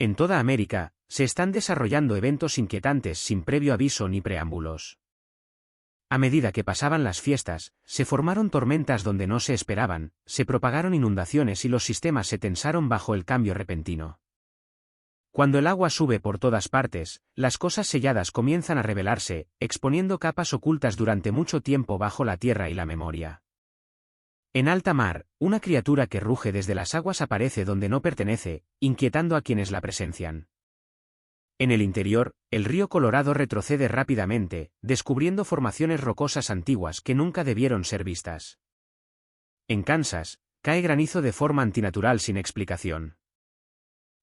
En toda América, se están desarrollando eventos inquietantes sin previo aviso ni preámbulos. A medida que pasaban las fiestas, se formaron tormentas donde no se esperaban, se propagaron inundaciones y los sistemas se tensaron bajo el cambio repentino. Cuando el agua sube por todas partes, las cosas selladas comienzan a revelarse, exponiendo capas ocultas durante mucho tiempo bajo la tierra y la memoria. En alta mar, una criatura que ruge desde las aguas aparece donde no pertenece, inquietando a quienes la presencian. En el interior, el río Colorado retrocede rápidamente, descubriendo formaciones rocosas antiguas que nunca debieron ser vistas. En Kansas, cae granizo de forma antinatural sin explicación.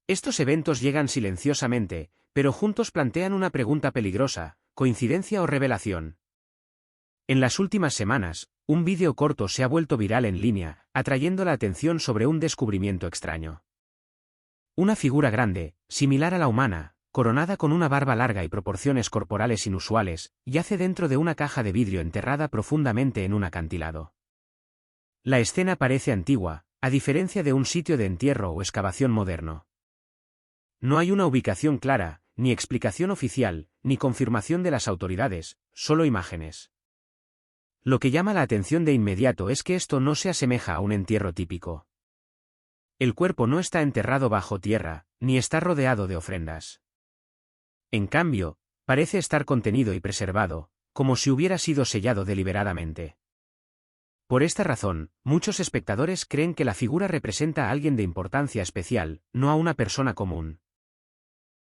Estos eventos llegan silenciosamente, pero juntos plantean una pregunta peligrosa: ¿coincidencia o revelación? En las últimas semanas, un vídeo corto se ha vuelto viral en línea, atrayendo la atención sobre un descubrimiento extraño. Una figura grande, similar a la humana, coronada con una barba larga y proporciones corporales inusuales, yace dentro de una caja de vidrio enterrada profundamente en un acantilado. La escena parece antigua, a diferencia de un sitio de entierro o excavación moderno. No hay una ubicación clara, ni explicación oficial, ni confirmación de las autoridades, solo imágenes. Lo que llama la atención de inmediato es que esto no se asemeja a un entierro típico. El cuerpo no está enterrado bajo tierra, ni está rodeado de ofrendas. En cambio, parece estar contenido y preservado, como si hubiera sido sellado deliberadamente. Por esta razón, muchos espectadores creen que la figura representa a alguien de importancia especial, no a una persona común.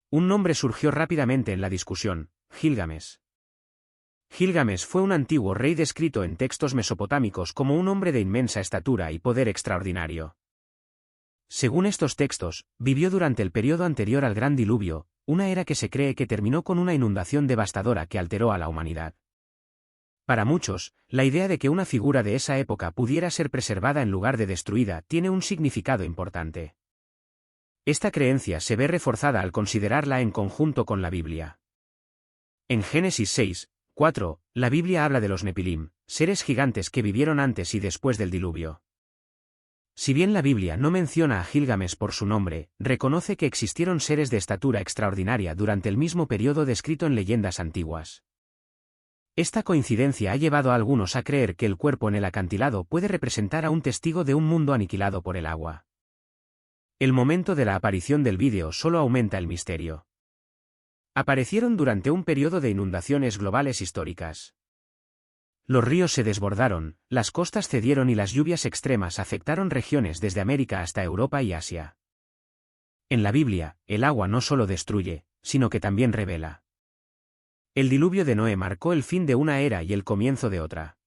Un nombre surgió rápidamente en la discusión: Gilgamesh. Gilgamesh fue un antiguo rey descrito en textos mesopotámicos como un hombre de inmensa estatura y poder extraordinario. Según estos textos, vivió durante el periodo anterior al Gran Diluvio, una era que se cree que terminó con una inundación devastadora que alteró a la humanidad. Para muchos, la idea de que una figura de esa época pudiera ser preservada en lugar de destruida tiene un significado importante. Esta creencia se ve reforzada al considerarla en conjunto con la Biblia. En Génesis 6:4, la Biblia habla de los Nepilim, seres gigantes que vivieron antes y después del diluvio. Si bien la Biblia no menciona a Gilgamesh por su nombre, reconoce que existieron seres de estatura extraordinaria durante el mismo periodo descrito en leyendas antiguas. Esta coincidencia ha llevado a algunos a creer que el cuerpo en el acantilado puede representar a un testigo de un mundo aniquilado por el agua. El momento de la aparición del vídeo solo aumenta el misterio. Aparecieron durante un periodo de inundaciones globales históricas. Los ríos se desbordaron, las costas cedieron y las lluvias extremas afectaron regiones desde América hasta Europa y Asia. En la Biblia, el agua no solo destruye, sino que también revela. El diluvio de Noé marcó el fin de una era y el comienzo de otra.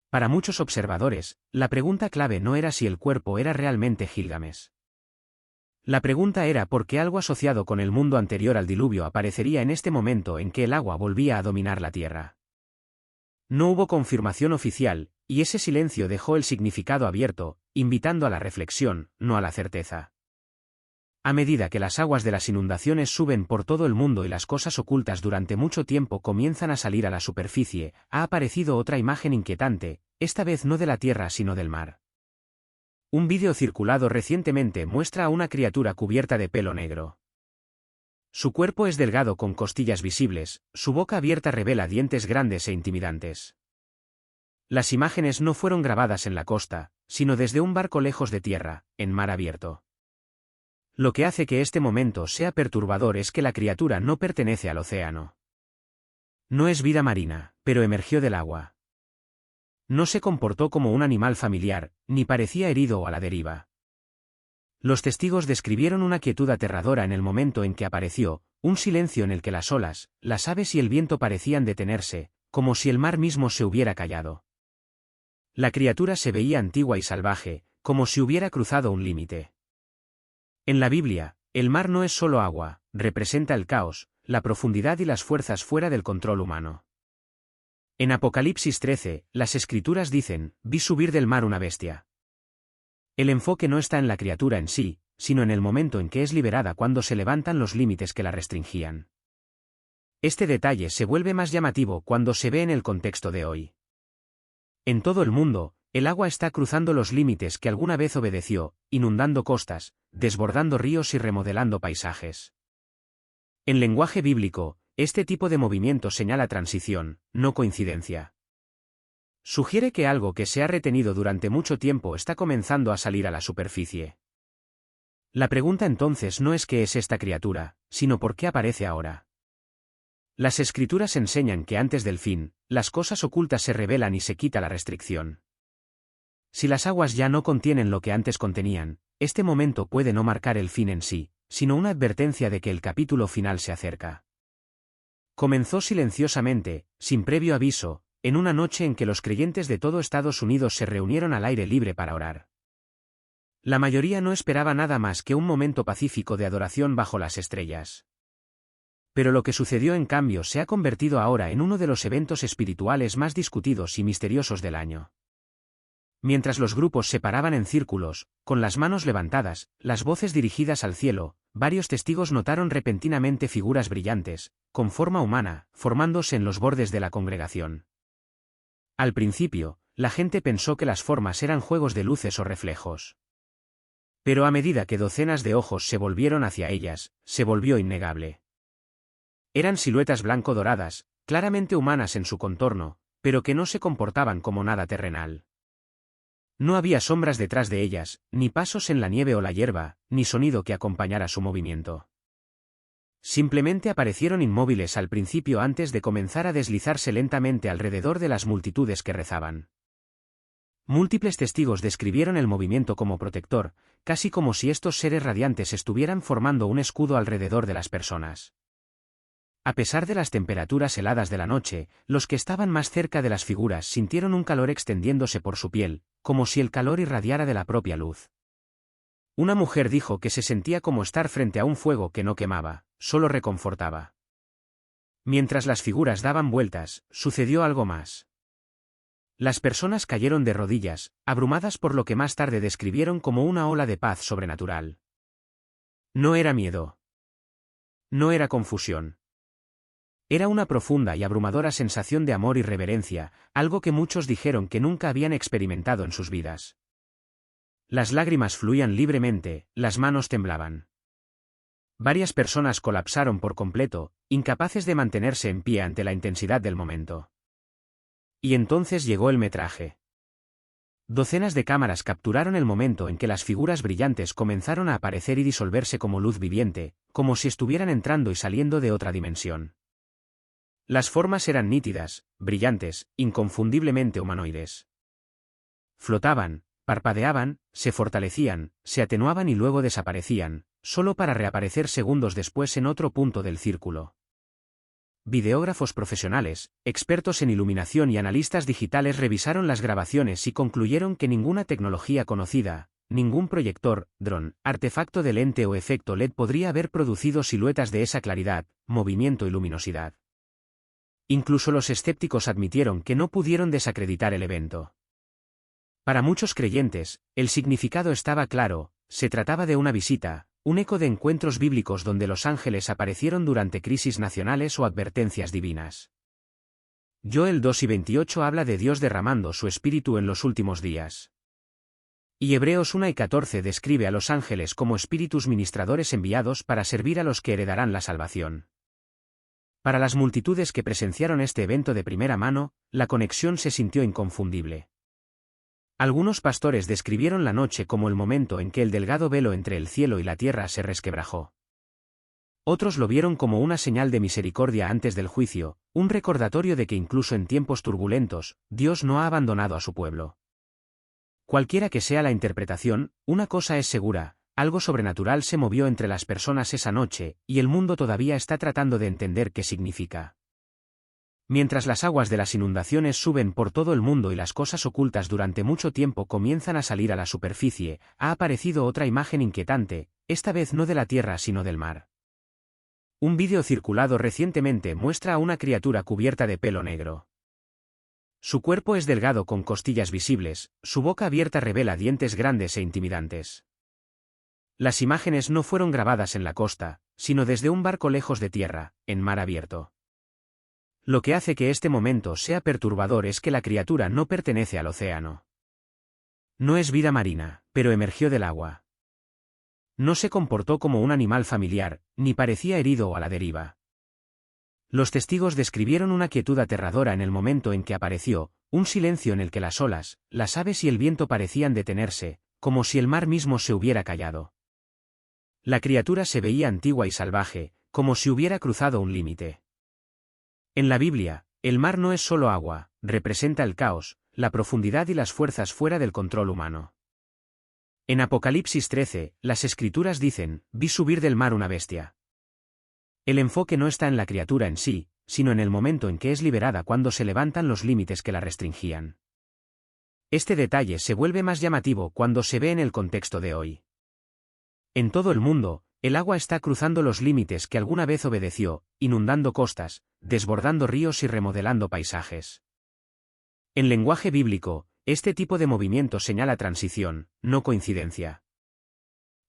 Para muchos observadores, la pregunta clave no era si el cuerpo era realmente Gilgamesh. La pregunta era por qué algo asociado con el mundo anterior al diluvio aparecería en este momento en que el agua volvía a dominar la tierra. No hubo confirmación oficial, y ese silencio dejó el significado abierto, invitando a la reflexión, no a la certeza. A medida que las aguas de las inundaciones suben por todo el mundo y las cosas ocultas durante mucho tiempo comienzan a salir a la superficie, ha aparecido otra imagen inquietante, esta vez no de la tierra sino del mar. Un vídeo circulado recientemente muestra a una criatura cubierta de pelo negro. Su cuerpo es delgado con costillas visibles, su boca abierta revela dientes grandes e intimidantes. Las imágenes no fueron grabadas en la costa, sino desde un barco lejos de tierra, en mar abierto. Lo que hace que este momento sea perturbador es que la criatura no pertenece al océano. No es vida marina, pero emergió del agua. No se comportó como un animal familiar, ni parecía herido o a la deriva. Los testigos describieron una quietud aterradora en el momento en que apareció, un silencio en el que las olas, las aves y el viento parecían detenerse, como si el mar mismo se hubiera callado. La criatura se veía antigua y salvaje, como si hubiera cruzado un límite. En la Biblia, el mar no es solo agua, representa el caos, la profundidad y las fuerzas fuera del control humano. En Apocalipsis 13, las Escrituras dicen: «Vi subir del mar una bestia». El enfoque no está en la criatura en sí, sino en el momento en que es liberada cuando se levantan los límites que la restringían. Este detalle se vuelve más llamativo cuando se ve en el contexto de hoy. En todo el mundo, el agua está cruzando los límites que alguna vez obedeció, inundando costas, desbordando ríos y remodelando paisajes. En lenguaje bíblico, este tipo de movimiento señala transición, no coincidencia. Sugiere que algo que se ha retenido durante mucho tiempo está comenzando a salir a la superficie. La pregunta entonces no es qué es esta criatura, sino por qué aparece ahora. Las escrituras enseñan que antes del fin, las cosas ocultas se revelan y se quita la restricción. Si las aguas ya no contienen lo que antes contenían, este momento puede no marcar el fin en sí, sino una advertencia de que el capítulo final se acerca. Comenzó silenciosamente, sin previo aviso, en una noche en que los creyentes de todo Estados Unidos se reunieron al aire libre para orar. La mayoría no esperaba nada más que un momento pacífico de adoración bajo las estrellas. Pero lo que sucedió en cambio se ha convertido ahora en uno de los eventos espirituales más discutidos y misteriosos del año. Mientras los grupos se paraban en círculos, con las manos levantadas, las voces dirigidas al cielo, varios testigos notaron repentinamente figuras brillantes, con forma humana, formándose en los bordes de la congregación. Al principio, la gente pensó que las formas eran juegos de luces o reflejos. Pero a medida que docenas de ojos se volvieron hacia ellas, se volvió innegable. Eran siluetas blanco-doradas, claramente humanas en su contorno, pero que no se comportaban como nada terrenal. No había sombras detrás de ellas, ni pasos en la nieve o la hierba, ni sonido que acompañara su movimiento. Simplemente aparecieron inmóviles al principio antes de comenzar a deslizarse lentamente alrededor de las multitudes que rezaban. Múltiples testigos describieron el movimiento como protector, casi como si estos seres radiantes estuvieran formando un escudo alrededor de las personas. A pesar de las temperaturas heladas de la noche, los que estaban más cerca de las figuras sintieron un calor extendiéndose por su piel, como si el calor irradiara de la propia luz. Una mujer dijo que se sentía como estar frente a un fuego que no quemaba, solo reconfortaba. Mientras las figuras daban vueltas, sucedió algo más. Las personas cayeron de rodillas, abrumadas por lo que más tarde describieron como una ola de paz sobrenatural. No era miedo. No era confusión. Era una profunda y abrumadora sensación de amor y reverencia, algo que muchos dijeron que nunca habían experimentado en sus vidas. Las lágrimas fluían libremente, las manos temblaban. Varias personas colapsaron por completo, incapaces de mantenerse en pie ante la intensidad del momento. Y entonces llegó el metraje. Docenas de cámaras capturaron el momento en que las figuras brillantes comenzaron a aparecer y disolverse como luz viviente, como si estuvieran entrando y saliendo de otra dimensión. Las formas eran nítidas, brillantes, inconfundiblemente humanoides. Flotaban, parpadeaban, se fortalecían, se atenuaban y luego desaparecían, solo para reaparecer segundos después en otro punto del círculo. Videógrafos profesionales, expertos en iluminación y analistas digitales revisaron las grabaciones y concluyeron que ninguna tecnología conocida, ningún proyector, dron, artefacto de lente o efecto LED podría haber producido siluetas de esa claridad, movimiento y luminosidad. Incluso los escépticos admitieron que no pudieron desacreditar el evento. Para muchos creyentes, el significado estaba claro, se trataba de una visita, un eco de encuentros bíblicos donde los ángeles aparecieron durante crisis nacionales o advertencias divinas. Joel 2:28 habla de Dios derramando su espíritu en los últimos días. Y Hebreos 1:14 describe a los ángeles como espíritus ministradores enviados para servir a los que heredarán la salvación. Para las multitudes que presenciaron este evento de primera mano, la conexión se sintió inconfundible. Algunos pastores describieron la noche como el momento en que el delgado velo entre el cielo y la tierra se resquebrajó. Otros lo vieron como una señal de misericordia antes del juicio, un recordatorio de que incluso en tiempos turbulentos, Dios no ha abandonado a su pueblo. Cualquiera que sea la interpretación, una cosa es segura: algo sobrenatural se movió entre las personas esa noche, y el mundo todavía está tratando de entender qué significa. Mientras las aguas de las inundaciones suben por todo el mundo y las cosas ocultas durante mucho tiempo comienzan a salir a la superficie, ha aparecido otra imagen inquietante, esta vez no de la tierra sino del mar. Un vídeo circulado recientemente muestra a una criatura cubierta de pelo negro. Su cuerpo es delgado con costillas visibles, su boca abierta revela dientes grandes e intimidantes. Las imágenes no fueron grabadas en la costa, sino desde un barco lejos de tierra, en mar abierto. Lo que hace que este momento sea perturbador es que la criatura no pertenece al océano. No es vida marina, pero emergió del agua. No se comportó como un animal familiar, ni parecía herido o a la deriva. Los testigos describieron una quietud aterradora en el momento en que apareció, un silencio en el que las olas, las aves y el viento parecían detenerse, como si el mar mismo se hubiera callado. La criatura se veía antigua y salvaje, como si hubiera cruzado un límite. En la Biblia, el mar no es solo agua, representa el caos, la profundidad y las fuerzas fuera del control humano. En Apocalipsis 13, las Escrituras dicen, vi subir del mar una bestia. El enfoque no está en la criatura en sí, sino en el momento en que es liberada cuando se levantan los límites que la restringían. Este detalle se vuelve más llamativo cuando se ve en el contexto de hoy. En todo el mundo, el agua está cruzando los límites que alguna vez obedeció, inundando costas, desbordando ríos y remodelando paisajes. En lenguaje bíblico, este tipo de movimiento señala transición, no coincidencia.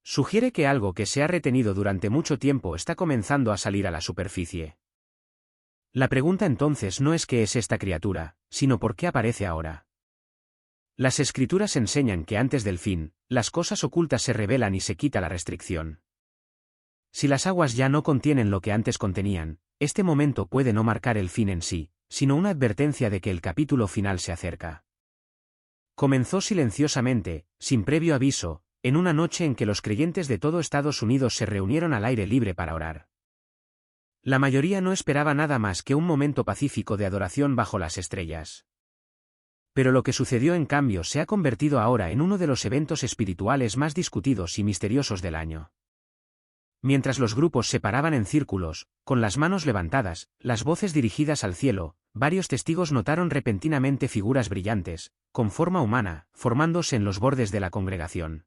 Sugiere que algo que se ha retenido durante mucho tiempo está comenzando a salir a la superficie. La pregunta entonces no es qué es esta criatura, sino por qué aparece ahora. Las Escrituras enseñan que antes del fin, las cosas ocultas se revelan y se quita la restricción. Si las aguas ya no contienen lo que antes contenían, este momento puede no marcar el fin en sí, sino una advertencia de que el capítulo final se acerca. Comenzó silenciosamente, sin previo aviso, en una noche en que los creyentes de todo Estados Unidos se reunieron al aire libre para orar. La mayoría no esperaba nada más que un momento pacífico de adoración bajo las estrellas. Pero lo que sucedió en cambio se ha convertido ahora en uno de los eventos espirituales más discutidos y misteriosos del año. Mientras los grupos se paraban en círculos, con las manos levantadas, las voces dirigidas al cielo, varios testigos notaron repentinamente figuras brillantes, con forma humana, formándose en los bordes de la congregación.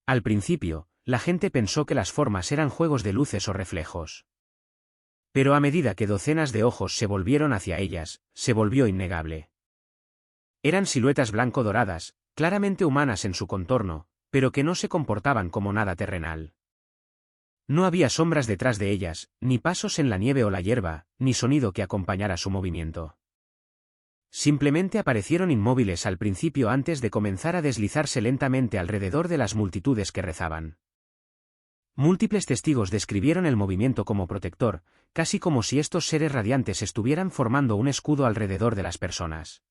Al principio, la gente pensó que las formas eran juegos de luces o reflejos. Pero a medida que docenas de ojos se volvieron hacia ellas, se volvió innegable. Eran siluetas blanco-doradas, claramente humanas en su contorno, pero que no se comportaban como nada terrenal. No había sombras detrás de ellas, ni pasos en la nieve o la hierba, ni sonido que acompañara su movimiento. Simplemente aparecieron inmóviles al principio antes de comenzar a deslizarse lentamente alrededor de las multitudes que rezaban. Múltiples testigos describieron el movimiento como protector, casi como si estos seres radiantes estuvieran formando un escudo alrededor de las personas.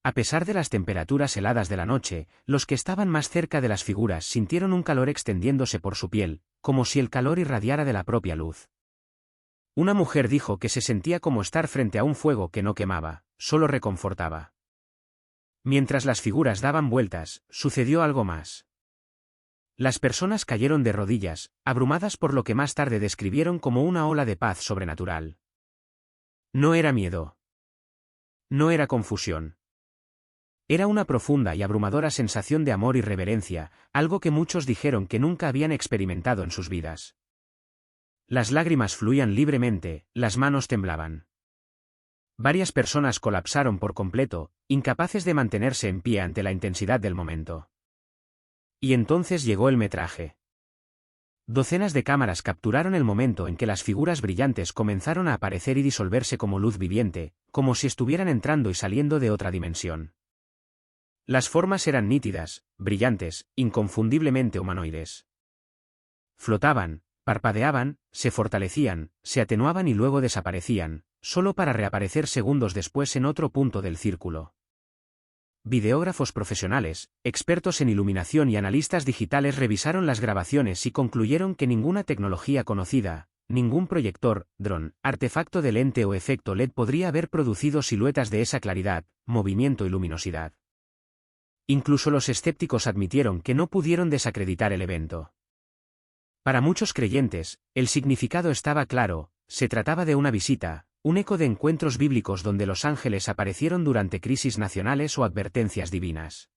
A pesar de las temperaturas heladas de la noche, los que estaban más cerca de las figuras sintieron un calor extendiéndose por su piel, como si el calor irradiara de la propia luz. Una mujer dijo que se sentía como estar frente a un fuego que no quemaba, solo reconfortaba. Mientras las figuras daban vueltas, sucedió algo más. Las personas cayeron de rodillas, abrumadas por lo que más tarde describieron como una ola de paz sobrenatural. No era miedo. No era confusión. Era una profunda y abrumadora sensación de amor y reverencia, algo que muchos dijeron que nunca habían experimentado en sus vidas. Las lágrimas fluían libremente, las manos temblaban. Varias personas colapsaron por completo, incapaces de mantenerse en pie ante la intensidad del momento. Y entonces llegó el metraje. Docenas de cámaras capturaron el momento en que las figuras brillantes comenzaron a aparecer y disolverse como luz viviente, como si estuvieran entrando y saliendo de otra dimensión. Las formas eran nítidas, brillantes, inconfundiblemente humanoides. Flotaban, parpadeaban, se fortalecían, se atenuaban y luego desaparecían, solo para reaparecer segundos después en otro punto del círculo. Videógrafos profesionales, expertos en iluminación y analistas digitales revisaron las grabaciones y concluyeron que ninguna tecnología conocida, ningún proyector, dron, artefacto de lente o efecto LED podría haber producido siluetas de esa claridad, movimiento y luminosidad. Incluso los escépticos admitieron que no pudieron desacreditar el evento. Para muchos creyentes, el significado estaba claro, se trataba de una visita, un eco de encuentros bíblicos donde los ángeles aparecieron durante crisis nacionales o advertencias divinas.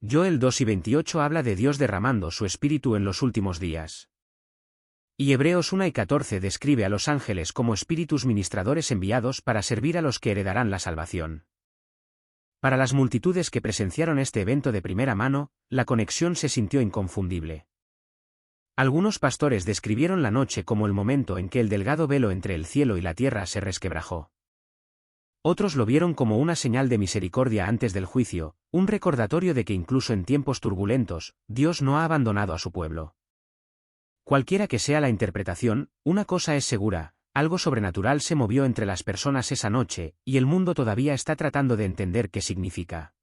Joel 2:28 habla de Dios derramando su espíritu en los últimos días. Y Hebreos 1:14 describe a los ángeles como espíritus ministradores enviados para servir a los que heredarán la salvación. Para las multitudes que presenciaron este evento de primera mano, la conexión se sintió inconfundible. Algunos pastores describieron la noche como el momento en que el delgado velo entre el cielo y la tierra se resquebrajó. Otros lo vieron como una señal de misericordia antes del juicio, un recordatorio de que incluso en tiempos turbulentos, Dios no ha abandonado a su pueblo. Cualquiera que sea la interpretación, una cosa es segura: algo sobrenatural se movió entre las personas esa noche, y el mundo todavía está tratando de entender qué significa.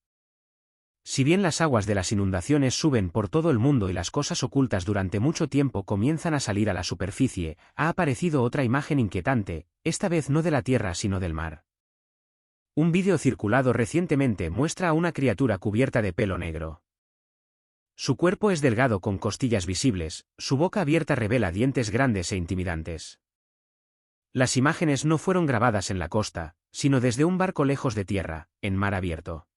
Si bien las aguas de las inundaciones suben por todo el mundo y las cosas ocultas durante mucho tiempo comienzan a salir a la superficie, ha aparecido otra imagen inquietante, esta vez no de la tierra sino del mar. Un vídeo circulado recientemente muestra a una criatura cubierta de pelo negro. Su cuerpo es delgado con costillas visibles, su boca abierta revela dientes grandes e intimidantes. Las imágenes no fueron grabadas en la costa, sino desde un barco lejos de tierra, en mar abierto.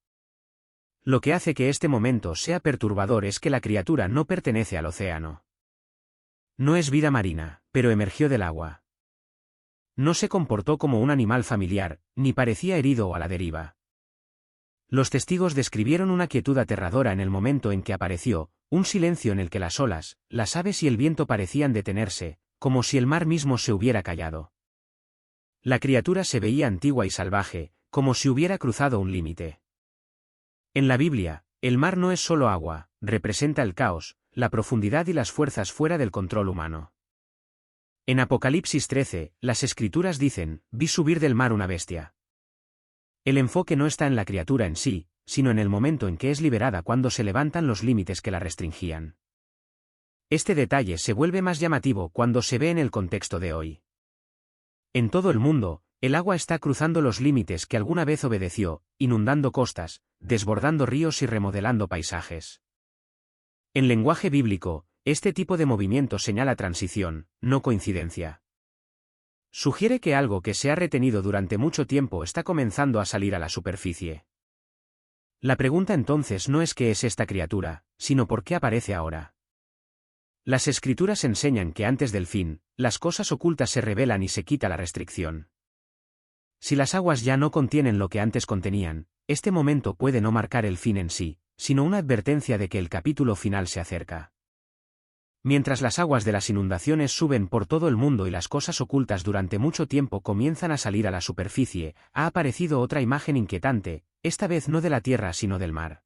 Lo que hace que este momento sea perturbador es que la criatura no pertenece al océano. No es vida marina, pero emergió del agua. No se comportó como un animal familiar, ni parecía herido o a la deriva. Los testigos describieron una quietud aterradora en el momento en que apareció, un silencio en el que las olas, las aves y el viento parecían detenerse, como si el mar mismo se hubiera callado. La criatura se veía antigua y salvaje, como si hubiera cruzado un límite. En la Biblia, el mar no es solo agua, representa el caos, la profundidad y las fuerzas fuera del control humano. En Apocalipsis 13, las Escrituras dicen: vi subir del mar una bestia. El enfoque no está en la criatura en sí, sino en el momento en que es liberada cuando se levantan los límites que la restringían. Este detalle se vuelve más llamativo cuando se ve en el contexto de hoy. En todo el mundo, el agua está cruzando los límites que alguna vez obedeció, inundando costas, desbordando ríos y remodelando paisajes. En lenguaje bíblico, este tipo de movimiento señala transición, no coincidencia. Sugiere que algo que se ha retenido durante mucho tiempo está comenzando a salir a la superficie. La pregunta entonces no es qué es esta criatura, sino por qué aparece ahora. Las Escrituras enseñan que antes del fin, las cosas ocultas se revelan y se quita la restricción. Si las aguas ya no contienen lo que antes contenían, este momento puede no marcar el fin en sí, sino una advertencia de que el capítulo final se acerca. Mientras las aguas de las inundaciones suben por todo el mundo y las cosas ocultas durante mucho tiempo comienzan a salir a la superficie, ha aparecido otra imagen inquietante, esta vez no de la tierra sino del mar.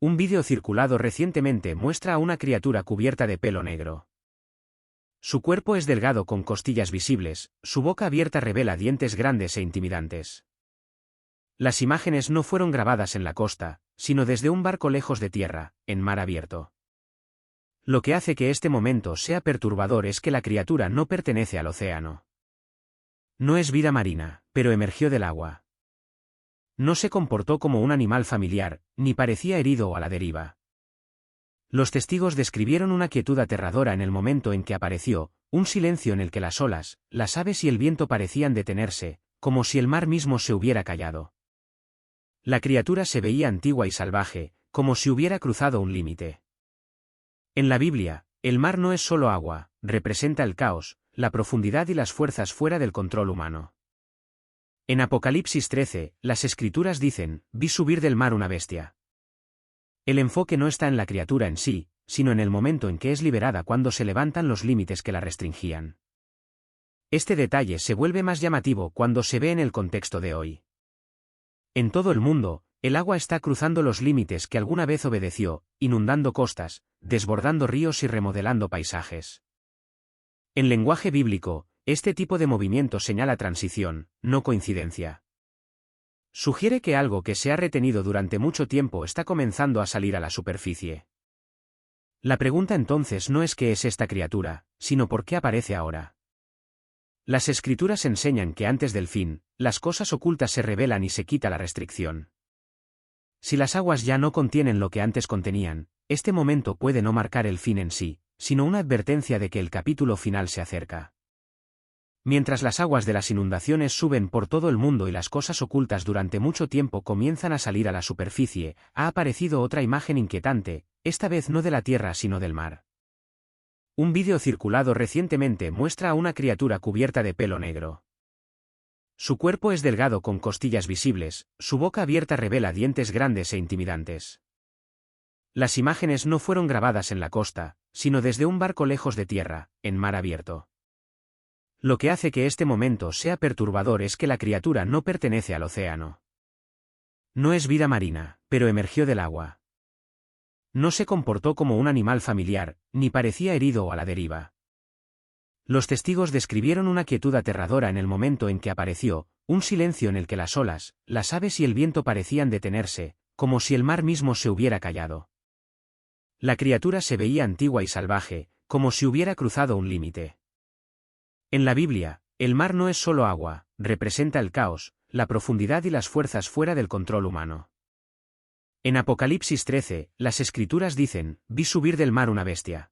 Un vídeo circulado recientemente muestra a una criatura cubierta de pelo negro. Su cuerpo es delgado con costillas visibles, su boca abierta revela dientes grandes e intimidantes. Las imágenes no fueron grabadas en la costa, sino desde un barco lejos de tierra, en mar abierto. Lo que hace que este momento sea perturbador es que la criatura no pertenece al océano. No es vida marina, pero emergió del agua. No se comportó como un animal familiar, ni parecía herido o a la deriva. Los testigos describieron una quietud aterradora en el momento en que apareció, un silencio en el que las olas, las aves y el viento parecían detenerse, como si el mar mismo se hubiera callado. La criatura se veía antigua y salvaje, como si hubiera cruzado un límite. En la Biblia, el mar no es solo agua, representa el caos, la profundidad y las fuerzas fuera del control humano. En Apocalipsis 13, las Escrituras dicen: vi subir del mar una bestia. El enfoque no está en la criatura en sí, sino en el momento en que es liberada cuando se levantan los límites que la restringían. Este detalle se vuelve más llamativo cuando se ve en el contexto de hoy. En todo el mundo, el agua está cruzando los límites que alguna vez obedeció, inundando costas, desbordando ríos y remodelando paisajes. En lenguaje bíblico, este tipo de movimiento señala transición, no coincidencia. Sugiere que algo que se ha retenido durante mucho tiempo está comenzando a salir a la superficie. La pregunta entonces no es qué es esta criatura, sino por qué aparece ahora. Las Escrituras enseñan que antes del fin, las cosas ocultas se revelan y se quita la restricción. Si las aguas ya no contienen lo que antes contenían, este momento puede no marcar el fin en sí, sino una advertencia de que el capítulo final se acerca. Mientras las aguas de las inundaciones suben por todo el mundo y las cosas ocultas durante mucho tiempo comienzan a salir a la superficie, ha aparecido otra imagen inquietante, esta vez no de la tierra sino del mar. Un vídeo circulado recientemente muestra a una criatura cubierta de pelo negro. Su cuerpo es delgado con costillas visibles, su boca abierta revela dientes grandes e intimidantes. Las imágenes no fueron grabadas en la costa, sino desde un barco lejos de tierra, en mar abierto. Lo que hace que este momento sea perturbador es que la criatura no pertenece al océano. No es vida marina, pero emergió del agua. No se comportó como un animal familiar, ni parecía herido o a la deriva. Los testigos describieron una quietud aterradora en el momento en que apareció, un silencio en el que las olas, las aves y el viento parecían detenerse, como si el mar mismo se hubiera callado. La criatura se veía antigua y salvaje, como si hubiera cruzado un límite. En la Biblia, el mar no es solo agua, representa el caos, la profundidad y las fuerzas fuera del control humano. En Apocalipsis 13, las Escrituras dicen, vi subir del mar una bestia.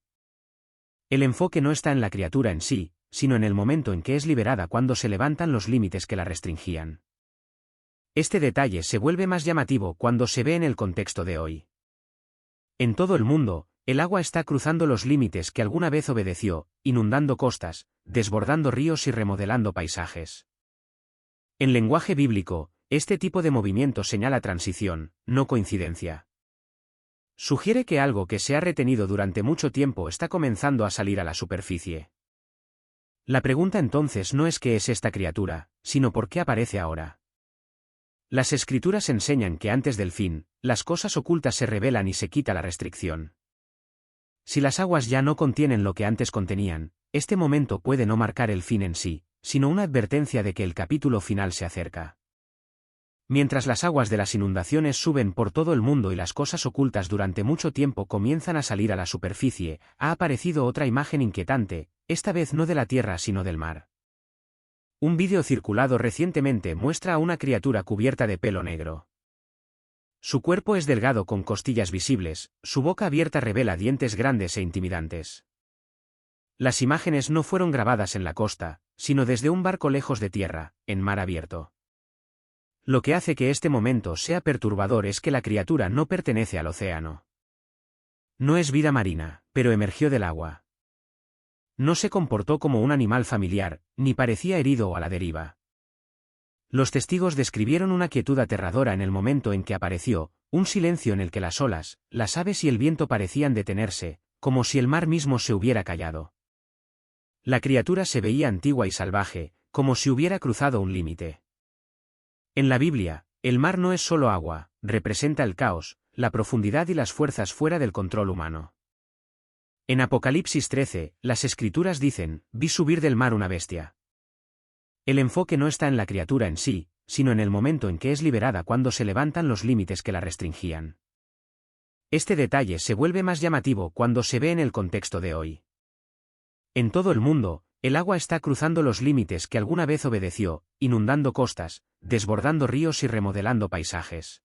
El enfoque no está en la criatura en sí, sino en el momento en que es liberada cuando se levantan los límites que la restringían. Este detalle se vuelve más llamativo cuando se ve en el contexto de hoy. En todo el mundo, el agua está cruzando los límites que alguna vez obedeció, inundando costas, desbordando ríos y remodelando paisajes. En lenguaje bíblico, este tipo de movimiento señala transición, no coincidencia. Sugiere que algo que se ha retenido durante mucho tiempo está comenzando a salir a la superficie. La pregunta entonces no es qué es esta criatura, sino por qué aparece ahora. Las Escrituras enseñan que antes del fin, las cosas ocultas se revelan y se quita la restricción. Si las aguas ya no contienen lo que antes contenían, este momento puede no marcar el fin en sí, sino una advertencia de que el capítulo final se acerca. Mientras las aguas de las inundaciones suben por todo el mundo y las cosas ocultas durante mucho tiempo comienzan a salir a la superficie, ha aparecido otra imagen inquietante, esta vez no de la tierra sino del mar. Un vídeo circulado recientemente muestra a una criatura cubierta de pelo negro. Su cuerpo es delgado con costillas visibles, su boca abierta revela dientes grandes e intimidantes. Las imágenes no fueron grabadas en la costa, sino desde un barco lejos de tierra, en mar abierto. Lo que hace que este momento sea perturbador es que la criatura no pertenece al océano. No es vida marina, pero emergió del agua. No se comportó como un animal familiar, ni parecía herido o a la deriva. Los testigos describieron una quietud aterradora en el momento en que apareció, un silencio en el que las olas, las aves y el viento parecían detenerse, como si el mar mismo se hubiera callado. La criatura se veía antigua y salvaje, como si hubiera cruzado un límite. En la Biblia, el mar no es solo agua, representa el caos, la profundidad y las fuerzas fuera del control humano. En Apocalipsis 13, las Escrituras dicen, vi subir del mar una bestia. El enfoque no está en la criatura en sí, sino en el momento en que es liberada cuando se levantan los límites que la restringían. Este detalle se vuelve más llamativo cuando se ve en el contexto de hoy. En todo el mundo, el agua está cruzando los límites que alguna vez obedeció, inundando costas, desbordando ríos y remodelando paisajes.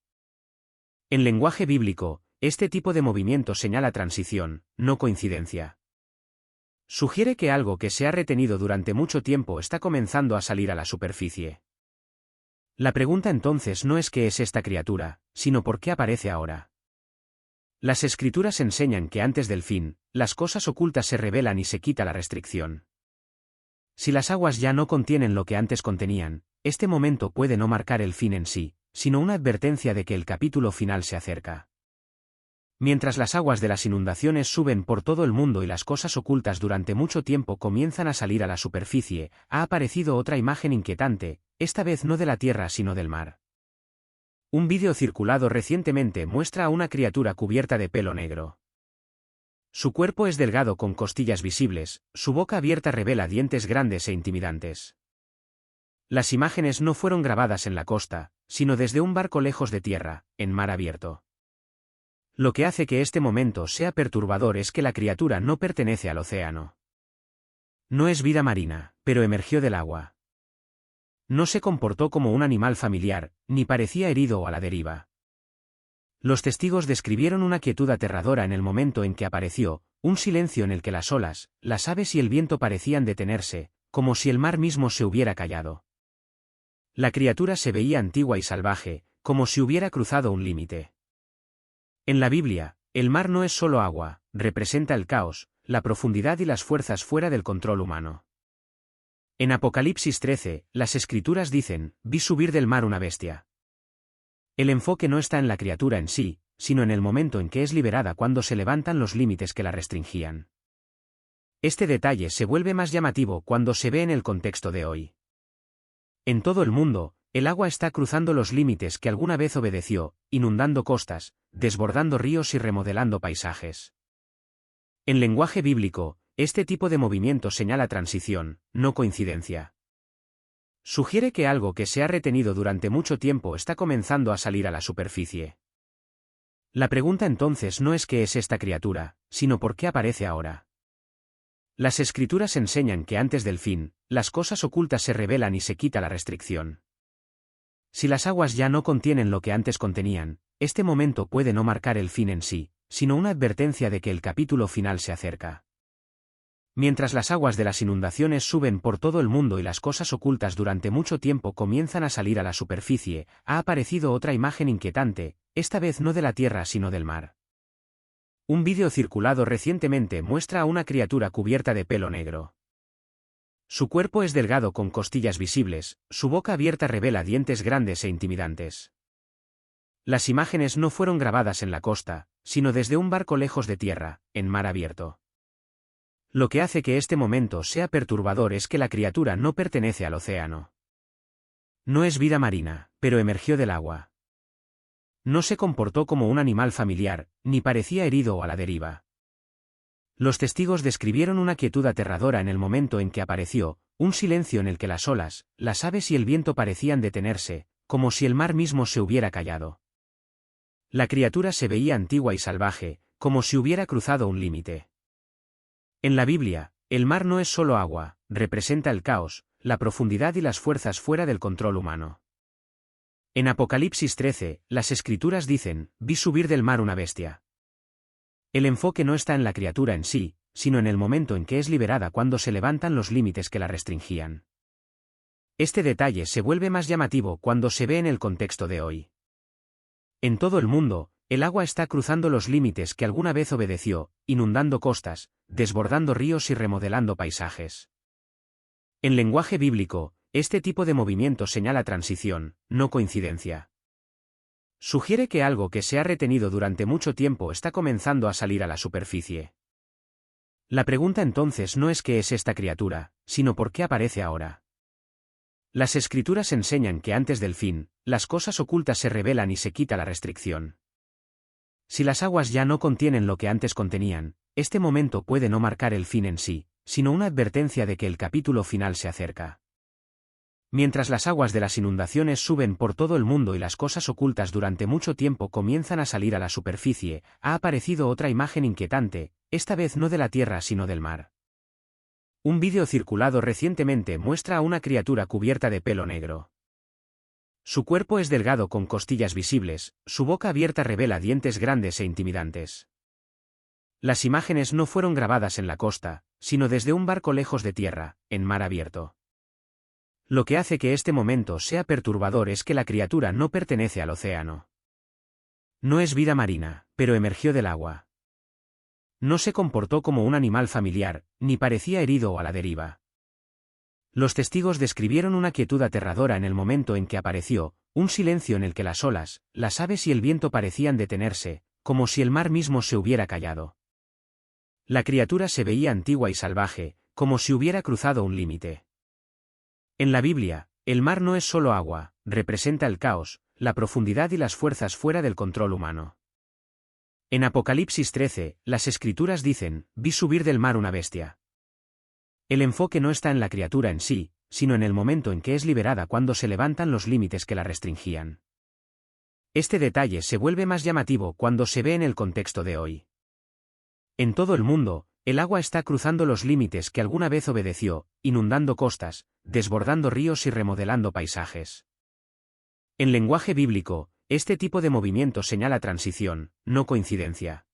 En lenguaje bíblico, este tipo de movimiento señala transición, no coincidencia. Sugiere que algo que se ha retenido durante mucho tiempo está comenzando a salir a la superficie. La pregunta entonces no es qué es esta criatura, sino por qué aparece ahora. Las Escrituras enseñan que antes del fin, las cosas ocultas se revelan y se quita la restricción. Si las aguas ya no contienen lo que antes contenían, este momento puede no marcar el fin en sí, sino una advertencia de que el capítulo final se acerca. Mientras las aguas de las inundaciones suben por todo el mundo y las cosas ocultas durante mucho tiempo comienzan a salir a la superficie, ha aparecido otra imagen inquietante, esta vez no de la tierra sino del mar. Un vídeo circulado recientemente muestra a una criatura cubierta de pelo negro. Su cuerpo es delgado con costillas visibles, su boca abierta revela dientes grandes e intimidantes. Las imágenes no fueron grabadas en la costa, sino desde un barco lejos de tierra, en mar abierto. Lo que hace que este momento sea perturbador es que la criatura no pertenece al océano. No es vida marina, pero emergió del agua. No se comportó como un animal familiar, ni parecía herido o a la deriva. Los testigos describieron una quietud aterradora en el momento en que apareció, un silencio en el que las olas, las aves y el viento parecían detenerse, como si el mar mismo se hubiera callado. La criatura se veía antigua y salvaje, como si hubiera cruzado un límite. En la Biblia, el mar no es solo agua, representa el caos, la profundidad y las fuerzas fuera del control humano. En Apocalipsis 13, las Escrituras dicen, vi subir del mar una bestia. El enfoque no está en la criatura en sí, sino en el momento en que es liberada cuando se levantan los límites que la restringían. Este detalle se vuelve más llamativo cuando se ve en el contexto de hoy. En todo el mundo, el agua está cruzando los límites que alguna vez obedeció, inundando costas, desbordando ríos y remodelando paisajes. En lenguaje bíblico, este tipo de movimiento señala transición, no coincidencia. Sugiere que algo que se ha retenido durante mucho tiempo está comenzando a salir a la superficie. La pregunta entonces no es qué es esta criatura, sino por qué aparece ahora. Las escrituras enseñan que antes del fin, las cosas ocultas se revelan y se quita la restricción. Si las aguas ya no contienen lo que antes contenían, este momento puede no marcar el fin en sí, sino una advertencia de que el capítulo final se acerca. Mientras las aguas de las inundaciones suben por todo el mundo y las cosas ocultas durante mucho tiempo comienzan a salir a la superficie, ha aparecido otra imagen inquietante, esta vez no de la tierra sino del mar. Un vídeo circulado recientemente muestra a una criatura cubierta de pelo negro. Su cuerpo es delgado con costillas visibles, su boca abierta revela dientes grandes e intimidantes. Las imágenes no fueron grabadas en la costa, sino desde un barco lejos de tierra, en mar abierto. Lo que hace que este momento sea perturbador es que la criatura no pertenece al océano. No es vida marina, pero emergió del agua. No se comportó como un animal familiar, ni parecía herido o a la deriva. Los testigos describieron una quietud aterradora en el momento en que apareció, un silencio en el que las olas, las aves y el viento parecían detenerse, como si el mar mismo se hubiera callado. La criatura se veía antigua y salvaje, como si hubiera cruzado un límite. En la Biblia, el mar no es solo agua, representa el caos, la profundidad y las fuerzas fuera del control humano. En Apocalipsis 13, las escrituras dicen, vi subir del mar una bestia. El enfoque no está en la criatura en sí, sino en el momento en que es liberada cuando se levantan los límites que la restringían. Este detalle se vuelve más llamativo cuando se ve en el contexto de hoy. En todo el mundo, el agua está cruzando los límites que alguna vez obedeció, inundando costas, desbordando ríos y remodelando paisajes. En lenguaje bíblico, este tipo de movimiento señala transición, no coincidencia. Sugiere que algo que se ha retenido durante mucho tiempo está comenzando a salir a la superficie. La pregunta entonces no es qué es esta criatura, sino por qué aparece ahora. Las escrituras enseñan que antes del fin, las cosas ocultas se revelan y se quita la restricción. Si las aguas ya no contienen lo que antes contenían, este momento puede no marcar el fin en sí, sino una advertencia de que el capítulo final se acerca. Mientras las aguas de las inundaciones suben por todo el mundo y las cosas ocultas durante mucho tiempo comienzan a salir a la superficie, ha aparecido otra imagen inquietante, esta vez no de la tierra sino del mar. Un vídeo circulado recientemente muestra a una criatura cubierta de pelo negro. Su cuerpo es delgado con costillas visibles, su boca abierta revela dientes grandes e intimidantes. Las imágenes no fueron grabadas en la costa, sino desde un barco lejos de tierra, en mar abierto. Lo que hace que este momento sea perturbador es que la criatura no pertenece al océano. No es vida marina, pero emergió del agua. No se comportó como un animal familiar, ni parecía herido o a la deriva. Los testigos describieron una quietud aterradora en el momento en que apareció, un silencio en el que las olas, las aves y el viento parecían detenerse, como si el mar mismo se hubiera callado. La criatura se veía antigua y salvaje, como si hubiera cruzado un límite. En la Biblia, el mar no es solo agua, representa el caos, la profundidad y las fuerzas fuera del control humano. En Apocalipsis 13, las escrituras dicen, vi subir del mar una bestia. El enfoque no está en la criatura en sí, sino en el momento en que es liberada cuando se levantan los límites que la restringían. Este detalle se vuelve más llamativo cuando se ve en el contexto de hoy. En todo el mundo, el agua está cruzando los límites que alguna vez obedeció, inundando costas, desbordando ríos y remodelando paisajes. En lenguaje bíblico, este tipo de movimiento señala transición, no coincidencia.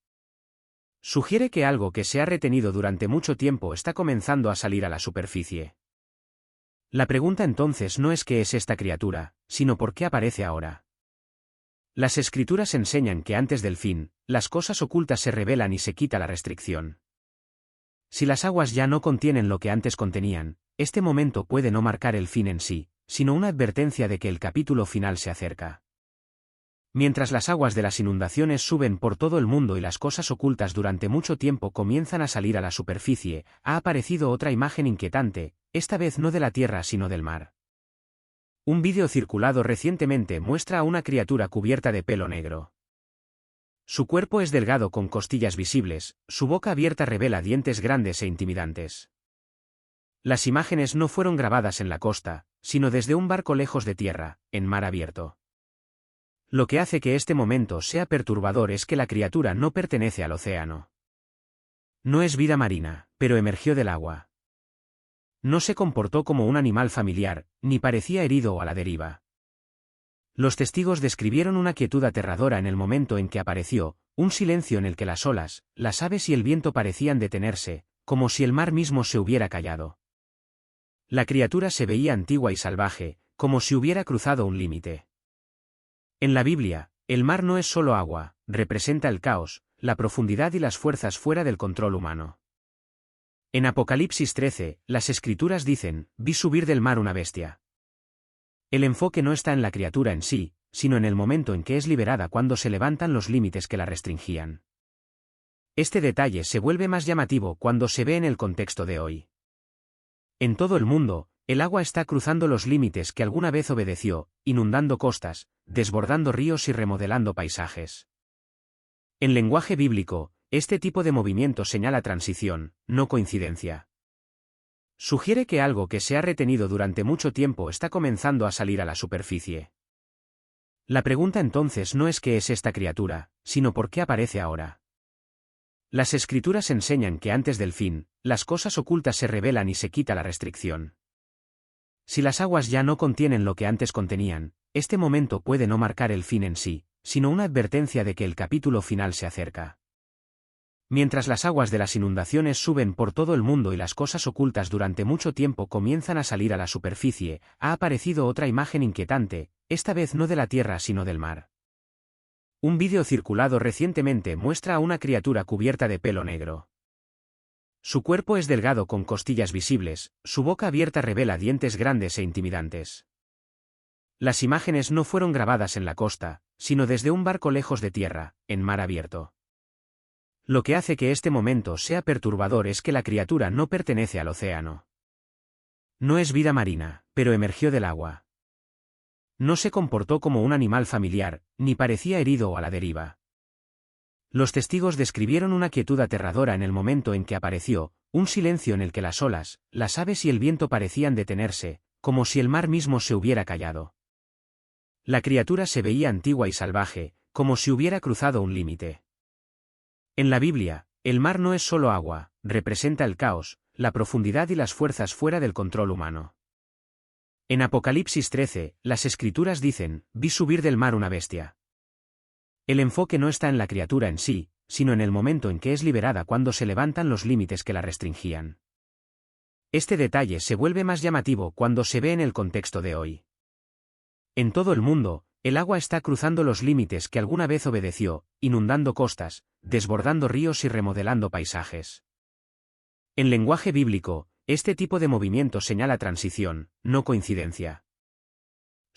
Sugiere que algo que se ha retenido durante mucho tiempo está comenzando a salir a la superficie. La pregunta entonces no es qué es esta criatura, sino por qué aparece ahora. Las escrituras enseñan que antes del fin, las cosas ocultas se revelan y se quita la restricción. Si las aguas ya no contienen lo que antes contenían, este momento puede no marcar el fin en sí, sino una advertencia de que el capítulo final se acerca. Mientras las aguas de las inundaciones suben por todo el mundo y las cosas ocultas durante mucho tiempo comienzan a salir a la superficie, ha aparecido otra imagen inquietante, esta vez no de la tierra sino del mar. Un vídeo circulado recientemente muestra a una criatura cubierta de pelo negro. Su cuerpo es delgado con costillas visibles, su boca abierta revela dientes grandes e intimidantes. Las imágenes no fueron grabadas en la costa, sino desde un barco lejos de tierra, en mar abierto. Lo que hace que este momento sea perturbador es que la criatura no pertenece al océano. No es vida marina, pero emergió del agua. No se comportó como un animal familiar, ni parecía herido o a la deriva. Los testigos describieron una quietud aterradora en el momento en que apareció, un silencio en el que las olas, las aves y el viento parecían detenerse, como si el mar mismo se hubiera callado. La criatura se veía antigua y salvaje, como si hubiera cruzado un límite. En la Biblia, el mar no es solo agua, representa el caos, la profundidad y las fuerzas fuera del control humano. En Apocalipsis 13, las Escrituras dicen, vi subir del mar una bestia. El enfoque no está en la criatura en sí, sino en el momento en que es liberada cuando se levantan los límites que la restringían. Este detalle se vuelve más llamativo cuando se ve en el contexto de hoy. En todo el mundo, el agua está cruzando los límites que alguna vez obedeció, inundando costas, desbordando ríos y remodelando paisajes. En lenguaje bíblico, este tipo de movimiento señala transición, no coincidencia. Sugiere que algo que se ha retenido durante mucho tiempo está comenzando a salir a la superficie. La pregunta entonces no es qué es esta criatura, sino por qué aparece ahora. Las Escrituras enseñan que antes del fin, las cosas ocultas se revelan y se quita la restricción. Si las aguas ya no contienen lo que antes contenían, este momento puede no marcar el fin en sí, sino una advertencia de que el capítulo final se acerca. Mientras las aguas de las inundaciones suben por todo el mundo y las cosas ocultas durante mucho tiempo comienzan a salir a la superficie, ha aparecido otra imagen inquietante, esta vez no de la tierra sino del mar. Un vídeo circulado recientemente muestra a una criatura cubierta de pelo negro. Su cuerpo es delgado con costillas visibles, su boca abierta revela dientes grandes e intimidantes. Las imágenes no fueron grabadas en la costa, sino desde un barco lejos de tierra, en mar abierto. Lo que hace que este momento sea perturbador es que la criatura no pertenece al océano. No es vida marina, pero emergió del agua. No se comportó como un animal familiar, ni parecía herido o a la deriva. Los testigos describieron una quietud aterradora en el momento en que apareció, un silencio en el que las olas, las aves y el viento parecían detenerse, como si el mar mismo se hubiera callado. La criatura se veía antigua y salvaje, como si hubiera cruzado un límite. En la Biblia, el mar no es solo agua, representa el caos, la profundidad y las fuerzas fuera del control humano. En Apocalipsis 13, las Escrituras dicen, vi subir del mar una bestia. El enfoque no está en la criatura en sí, sino en el momento en que es liberada cuando se levantan los límites que la restringían. Este detalle se vuelve más llamativo cuando se ve en el contexto de hoy. En todo el mundo, el agua está cruzando los límites que alguna vez obedeció, inundando costas, desbordando ríos y remodelando paisajes. En lenguaje bíblico, este tipo de movimiento señala transición, no coincidencia.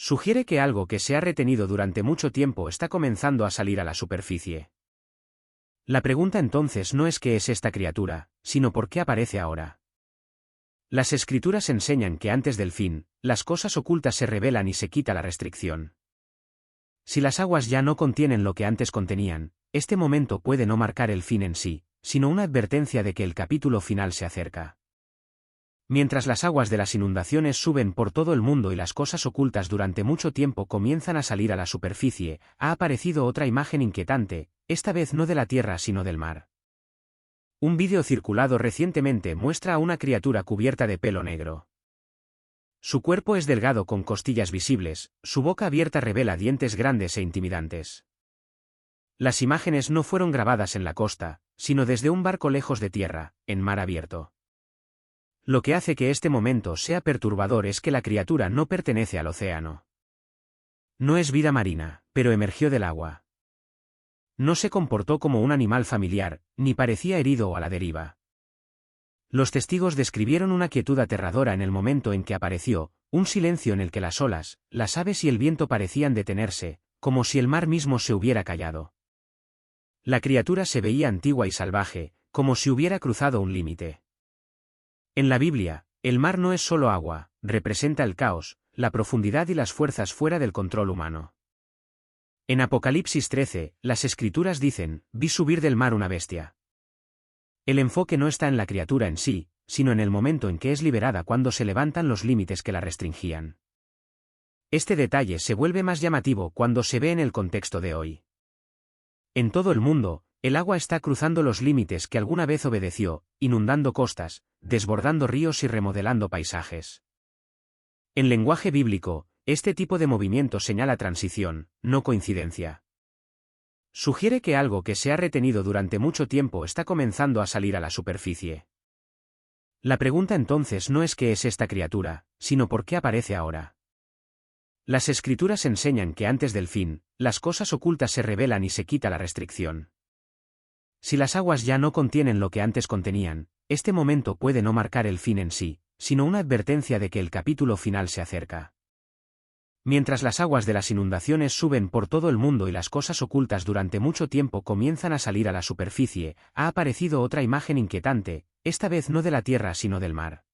Sugiere que algo que se ha retenido durante mucho tiempo está comenzando a salir a la superficie. La pregunta entonces no es qué es esta criatura, sino por qué aparece ahora. Las Escrituras enseñan que antes del fin, las cosas ocultas se revelan y se quita la restricción. Si las aguas ya no contienen lo que antes contenían, este momento puede no marcar el fin en sí, sino una advertencia de que el capítulo final se acerca. Mientras las aguas de las inundaciones suben por todo el mundo y las cosas ocultas durante mucho tiempo comienzan a salir a la superficie, ha aparecido otra imagen inquietante, esta vez no de la tierra sino del mar. Un vídeo circulado recientemente muestra a una criatura cubierta de pelo negro. Su cuerpo es delgado con costillas visibles, su boca abierta revela dientes grandes e intimidantes. Las imágenes no fueron grabadas en la costa, sino desde un barco lejos de tierra, en mar abierto. Lo que hace que este momento sea perturbador es que la criatura no pertenece al océano. No es vida marina, pero emergió del agua. No se comportó como un animal familiar, ni parecía herido o a la deriva. Los testigos describieron una quietud aterradora en el momento en que apareció, un silencio en el que las olas, las aves y el viento parecían detenerse, como si el mar mismo se hubiera callado. La criatura se veía antigua y salvaje, como si hubiera cruzado un límite. En la Biblia, el mar no es solo agua, representa el caos, la profundidad y las fuerzas fuera del control humano. En Apocalipsis 13, las Escrituras dicen, vi subir del mar una bestia. El enfoque no está en la criatura en sí, sino en el momento en que es liberada cuando se levantan los límites que la restringían. Este detalle se vuelve más llamativo cuando se ve en el contexto de hoy. En todo el mundo, el agua está cruzando los límites que alguna vez obedeció, inundando costas, desbordando ríos y remodelando paisajes. En lenguaje bíblico, este tipo de movimiento señala transición, no coincidencia. Sugiere que algo que se ha retenido durante mucho tiempo está comenzando a salir a la superficie. La pregunta entonces no es qué es esta criatura, sino por qué aparece ahora. Las Escrituras enseñan que antes del fin, las cosas ocultas se revelan y se quita la restricción. Si las aguas ya no contienen lo que antes contenían, este momento puede no marcar el fin en sí, sino una advertencia de que el capítulo final se acerca. Mientras las aguas de las inundaciones suben por todo el mundo y las cosas ocultas durante mucho tiempo comienzan a salir a la superficie, ha aparecido otra imagen inquietante, esta vez no de la tierra sino del mar.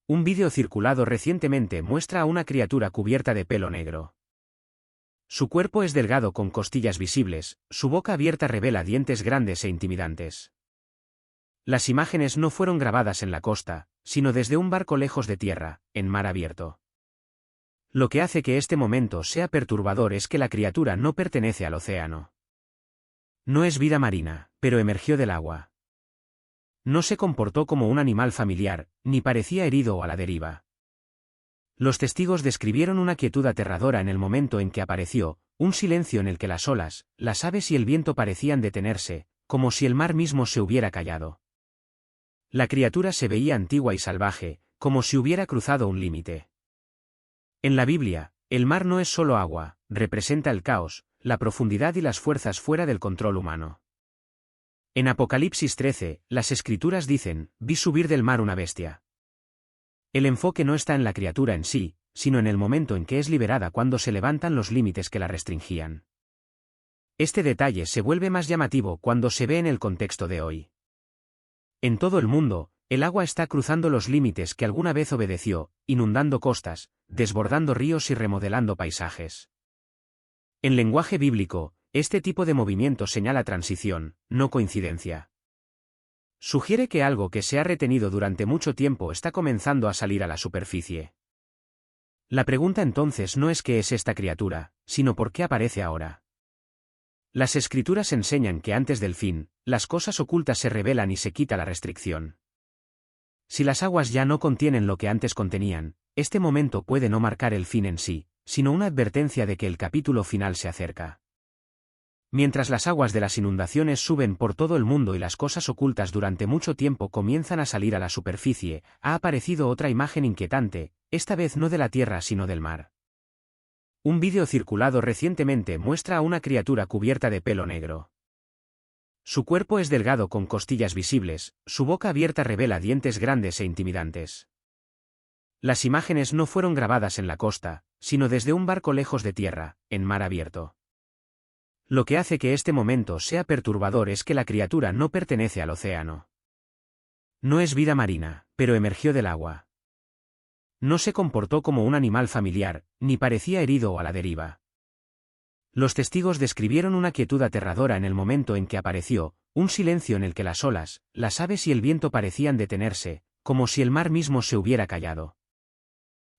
Un vídeo circulado recientemente muestra a una criatura cubierta de pelo negro. Su cuerpo es delgado con costillas visibles, su boca abierta revela dientes grandes e intimidantes. Las imágenes no fueron grabadas en la costa, sino desde un barco lejos de tierra, en mar abierto. Lo que hace que este momento sea perturbador es que la criatura no pertenece al océano. No es vida marina, pero emergió del agua. No se comportó como un animal familiar, ni parecía herido o a la deriva. Los testigos describieron una quietud aterradora en el momento en que apareció, un silencio en el que las olas, las aves y el viento parecían detenerse, como si el mar mismo se hubiera callado. La criatura se veía antigua y salvaje, como si hubiera cruzado un límite. En la Biblia, el mar no es solo agua, representa el caos, la profundidad y las fuerzas fuera del control humano. En Apocalipsis 13, las Escrituras dicen, vi subir del mar una bestia. El enfoque no está en la criatura en sí, sino en el momento en que es liberada cuando se levantan los límites que la restringían. Este detalle se vuelve más llamativo cuando se ve en el contexto de hoy. En todo el mundo, el agua está cruzando los límites que alguna vez obedeció, inundando costas, desbordando ríos y remodelando paisajes. En lenguaje bíblico, este tipo de movimiento señala transición, no coincidencia. Sugiere que algo que se ha retenido durante mucho tiempo está comenzando a salir a la superficie. La pregunta entonces no es qué es esta criatura, sino por qué aparece ahora. Las Escrituras enseñan que antes del fin, las cosas ocultas se revelan y se quita la restricción. Si las aguas ya no contienen lo que antes contenían, este momento puede no marcar el fin en sí, sino una advertencia de que el capítulo final se acerca. Mientras las aguas de las inundaciones suben por todo el mundo y las cosas ocultas durante mucho tiempo comienzan a salir a la superficie, ha aparecido otra imagen inquietante, esta vez no de la tierra sino del mar. Un vídeo circulado recientemente muestra a una criatura cubierta de pelo negro. Su cuerpo es delgado con costillas visibles, su boca abierta revela dientes grandes e intimidantes. Las imágenes no fueron grabadas en la costa, sino desde un barco lejos de tierra, en mar abierto. Lo que hace que este momento sea perturbador es que la criatura no pertenece al océano. No es vida marina, pero emergió del agua. No se comportó como un animal familiar, ni parecía herido o a la deriva. Los testigos describieron una quietud aterradora en el momento en que apareció, un silencio en el que las olas, las aves y el viento parecían detenerse, como si el mar mismo se hubiera callado.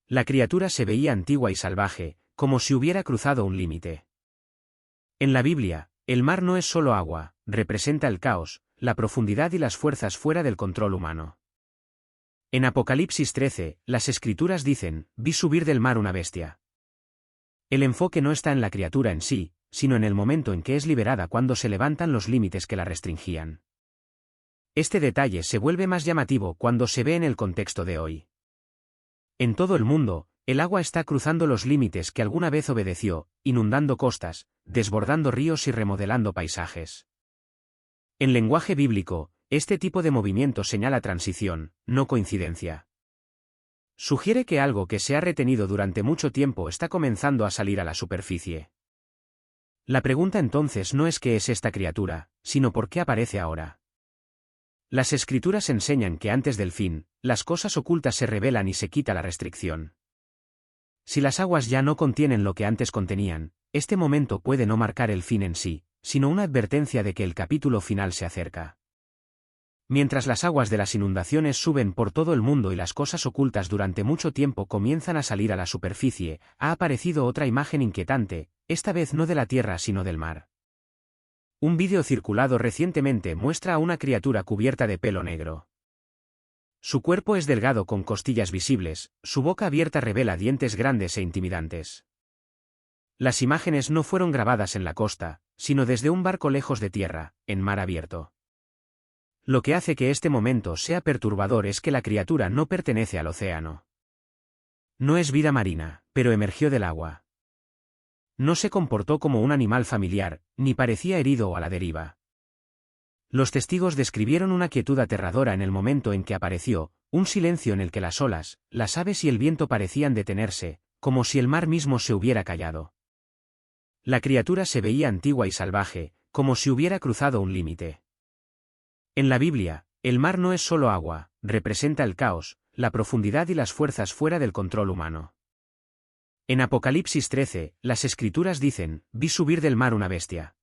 La criatura se veía antigua y salvaje, como si hubiera cruzado un límite. En la Biblia, el mar no es solo agua, representa el caos, la profundidad y las fuerzas fuera del control humano. En Apocalipsis 13, las Escrituras dicen, vi subir del mar una bestia. El enfoque no está en la criatura en sí, sino en el momento en que es liberada cuando se levantan los límites que la restringían. Este detalle se vuelve más llamativo cuando se ve en el contexto de hoy. En todo el mundo, el agua está cruzando los límites que alguna vez obedeció, inundando costas, desbordando ríos y remodelando paisajes. En lenguaje bíblico, este tipo de movimiento señala transición, no coincidencia. Sugiere que algo que se ha retenido durante mucho tiempo está comenzando a salir a la superficie. La pregunta entonces no es qué es esta criatura, sino por qué aparece ahora. Las Escrituras enseñan que antes del fin, las cosas ocultas se revelan y se quita la restricción. Si las aguas ya no contienen lo que antes contenían, este momento puede no marcar el fin en sí, sino una advertencia de que el capítulo final se acerca. Mientras las aguas de las inundaciones suben por todo el mundo y las cosas ocultas durante mucho tiempo comienzan a salir a la superficie, ha aparecido otra imagen inquietante, esta vez no de la tierra sino del mar. Un vídeo circulado recientemente muestra a una criatura cubierta de pelo negro. Su cuerpo es delgado con costillas visibles, su boca abierta revela dientes grandes e intimidantes. Las imágenes no fueron grabadas en la costa, sino desde un barco lejos de tierra, en mar abierto. Lo que hace que este momento sea perturbador es que la criatura no pertenece al océano. No es vida marina, pero emergió del agua. No se comportó como un animal familiar, ni parecía herido o a la deriva. Los testigos describieron una quietud aterradora en el momento en que apareció, un silencio en el que las olas, las aves y el viento parecían detenerse, como si el mar mismo se hubiera callado. La criatura se veía antigua y salvaje, como si hubiera cruzado un límite. En la Biblia, el mar no es solo agua, representa el caos, la profundidad y las fuerzas fuera del control humano. En Apocalipsis 13, las Escrituras dicen, vi subir del mar una bestia.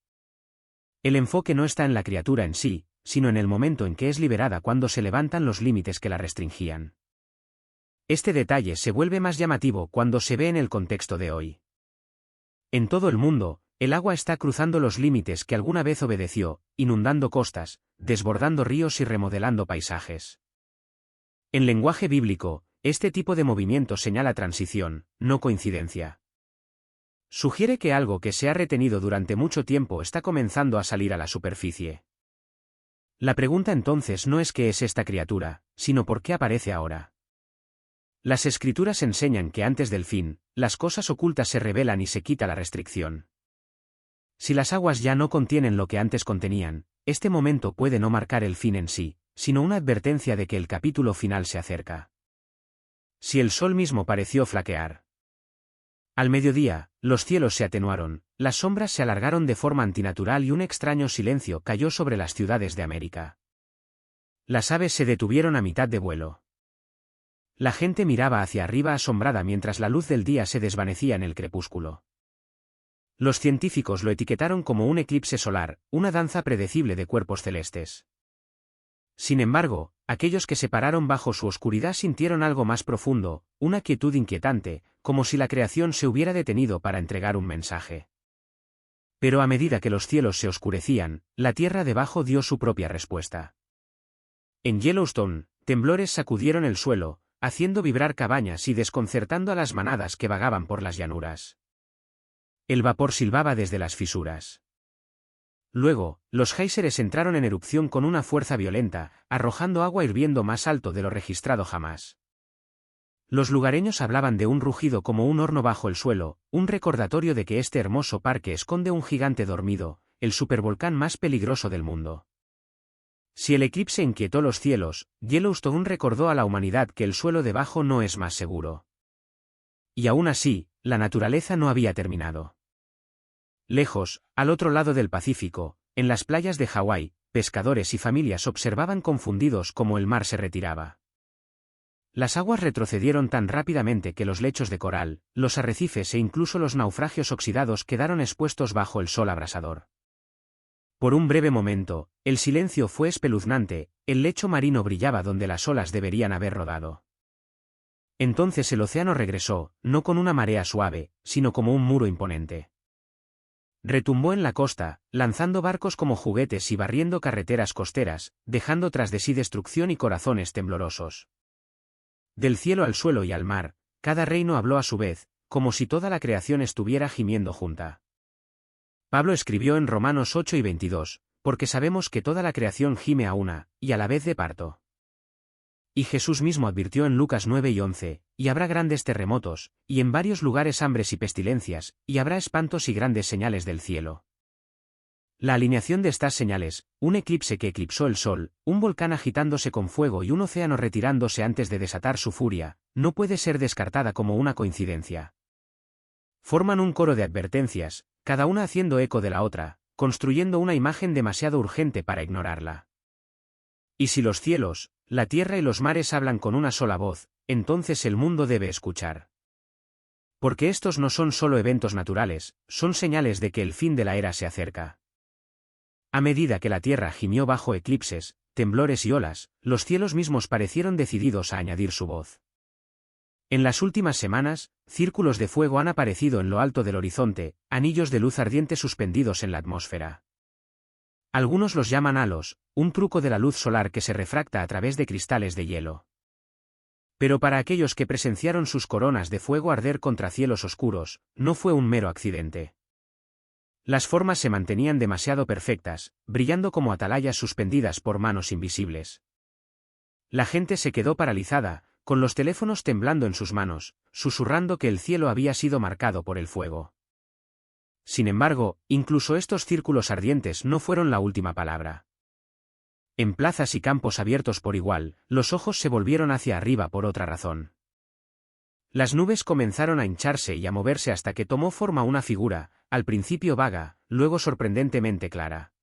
El enfoque no está en la criatura en sí, sino en el momento en que es liberada cuando se levantan los límites que la restringían. Este detalle se vuelve más llamativo cuando se ve en el contexto de hoy. En todo el mundo, el agua está cruzando los límites que alguna vez obedeció, inundando costas, desbordando ríos y remodelando paisajes. En lenguaje bíblico, este tipo de movimiento señala transición, no coincidencia. Sugiere que algo que se ha retenido durante mucho tiempo está comenzando a salir a la superficie. La pregunta entonces no es qué es esta criatura, sino por qué aparece ahora. Las Escrituras enseñan que antes del fin, las cosas ocultas se revelan y se quita la restricción. Si las aguas ya no contienen lo que antes contenían, este momento puede no marcar el fin en sí, sino una advertencia de que el capítulo final se acerca. Si el sol mismo pareció flaquear. Al mediodía, los cielos se atenuaron, las sombras se alargaron de forma antinatural y un extraño silencio cayó sobre las ciudades de América. Las aves se detuvieron a mitad de vuelo. La gente miraba hacia arriba asombrada mientras la luz del día se desvanecía en el crepúsculo. Los científicos lo etiquetaron como un eclipse solar, una danza predecible de cuerpos celestes. Sin embargo, aquellos que se pararon bajo su oscuridad sintieron algo más profundo, una quietud inquietante, como si la creación se hubiera detenido para entregar un mensaje. Pero a medida que los cielos se oscurecían, la tierra debajo dio su propia respuesta. En Yellowstone, temblores sacudieron el suelo, haciendo vibrar cabañas y desconcertando a las manadas que vagaban por las llanuras. El vapor silbaba desde las fisuras. Luego, los géiseres entraron en erupción con una fuerza violenta, arrojando agua hirviendo más alto de lo registrado jamás. Los lugareños hablaban de un rugido como un horno bajo el suelo, un recordatorio de que este hermoso parque esconde un gigante dormido, el supervolcán más peligroso del mundo. Si el eclipse inquietó los cielos, Yellowstone recordó a la humanidad que el suelo debajo no es más seguro. Y aún así, la naturaleza no había terminado. Lejos, al otro lado del Pacífico, en las playas de Hawái, pescadores y familias observaban confundidos cómo el mar se retiraba. Las aguas retrocedieron tan rápidamente que los lechos de coral, los arrecifes e incluso los naufragios oxidados quedaron expuestos bajo el sol abrasador. Por un breve momento, el silencio fue espeluznante, el lecho marino brillaba donde las olas deberían haber rodado. Entonces el océano regresó, no con una marea suave, sino como un muro imponente. Retumbó en la costa, lanzando barcos como juguetes y barriendo carreteras costeras, dejando tras de sí destrucción y corazones temblorosos. Del cielo al suelo y al mar, cada reino habló a su vez, como si toda la creación estuviera gimiendo junta. Pablo escribió en Romanos 8 y 22, porque sabemos que toda la creación gime a una, y a la vez de parto. Y Jesús mismo advirtió en Lucas 9 y 11, y habrá grandes terremotos, y en varios lugares hambres y pestilencias, y habrá espantos y grandes señales del cielo. La alineación de estas señales, un eclipse que eclipsó el sol, un volcán agitándose con fuego y un océano retirándose antes de desatar su furia, no puede ser descartada como una coincidencia. Forman un coro de advertencias, cada una haciendo eco de la otra, construyendo una imagen demasiado urgente para ignorarla. Y si los cielos, la tierra y los mares hablan con una sola voz, entonces el mundo debe escuchar. Porque estos no son solo eventos naturales, son señales de que el fin de la era se acerca. A medida que la tierra gimió bajo eclipses, temblores y olas, los cielos mismos parecieron decididos a añadir su voz. En las últimas semanas, círculos de fuego han aparecido en lo alto del horizonte, anillos de luz ardiente suspendidos en la atmósfera. Algunos los llaman halos, un truco de la luz solar que se refracta a través de cristales de hielo. Pero para aquellos que presenciaron sus coronas de fuego arder contra cielos oscuros, no fue un mero accidente. Las formas se mantenían demasiado perfectas, brillando como atalayas suspendidas por manos invisibles. La gente se quedó paralizada, con los teléfonos temblando en sus manos, susurrando que el cielo había sido marcado por el fuego. Sin embargo, incluso estos círculos ardientes no fueron la última palabra. En plazas y campos abiertos por igual, los ojos se volvieron hacia arriba por otra razón. Las nubes comenzaron a hincharse y a moverse hasta que tomó forma una figura, al principio vaga, luego sorprendentemente clara.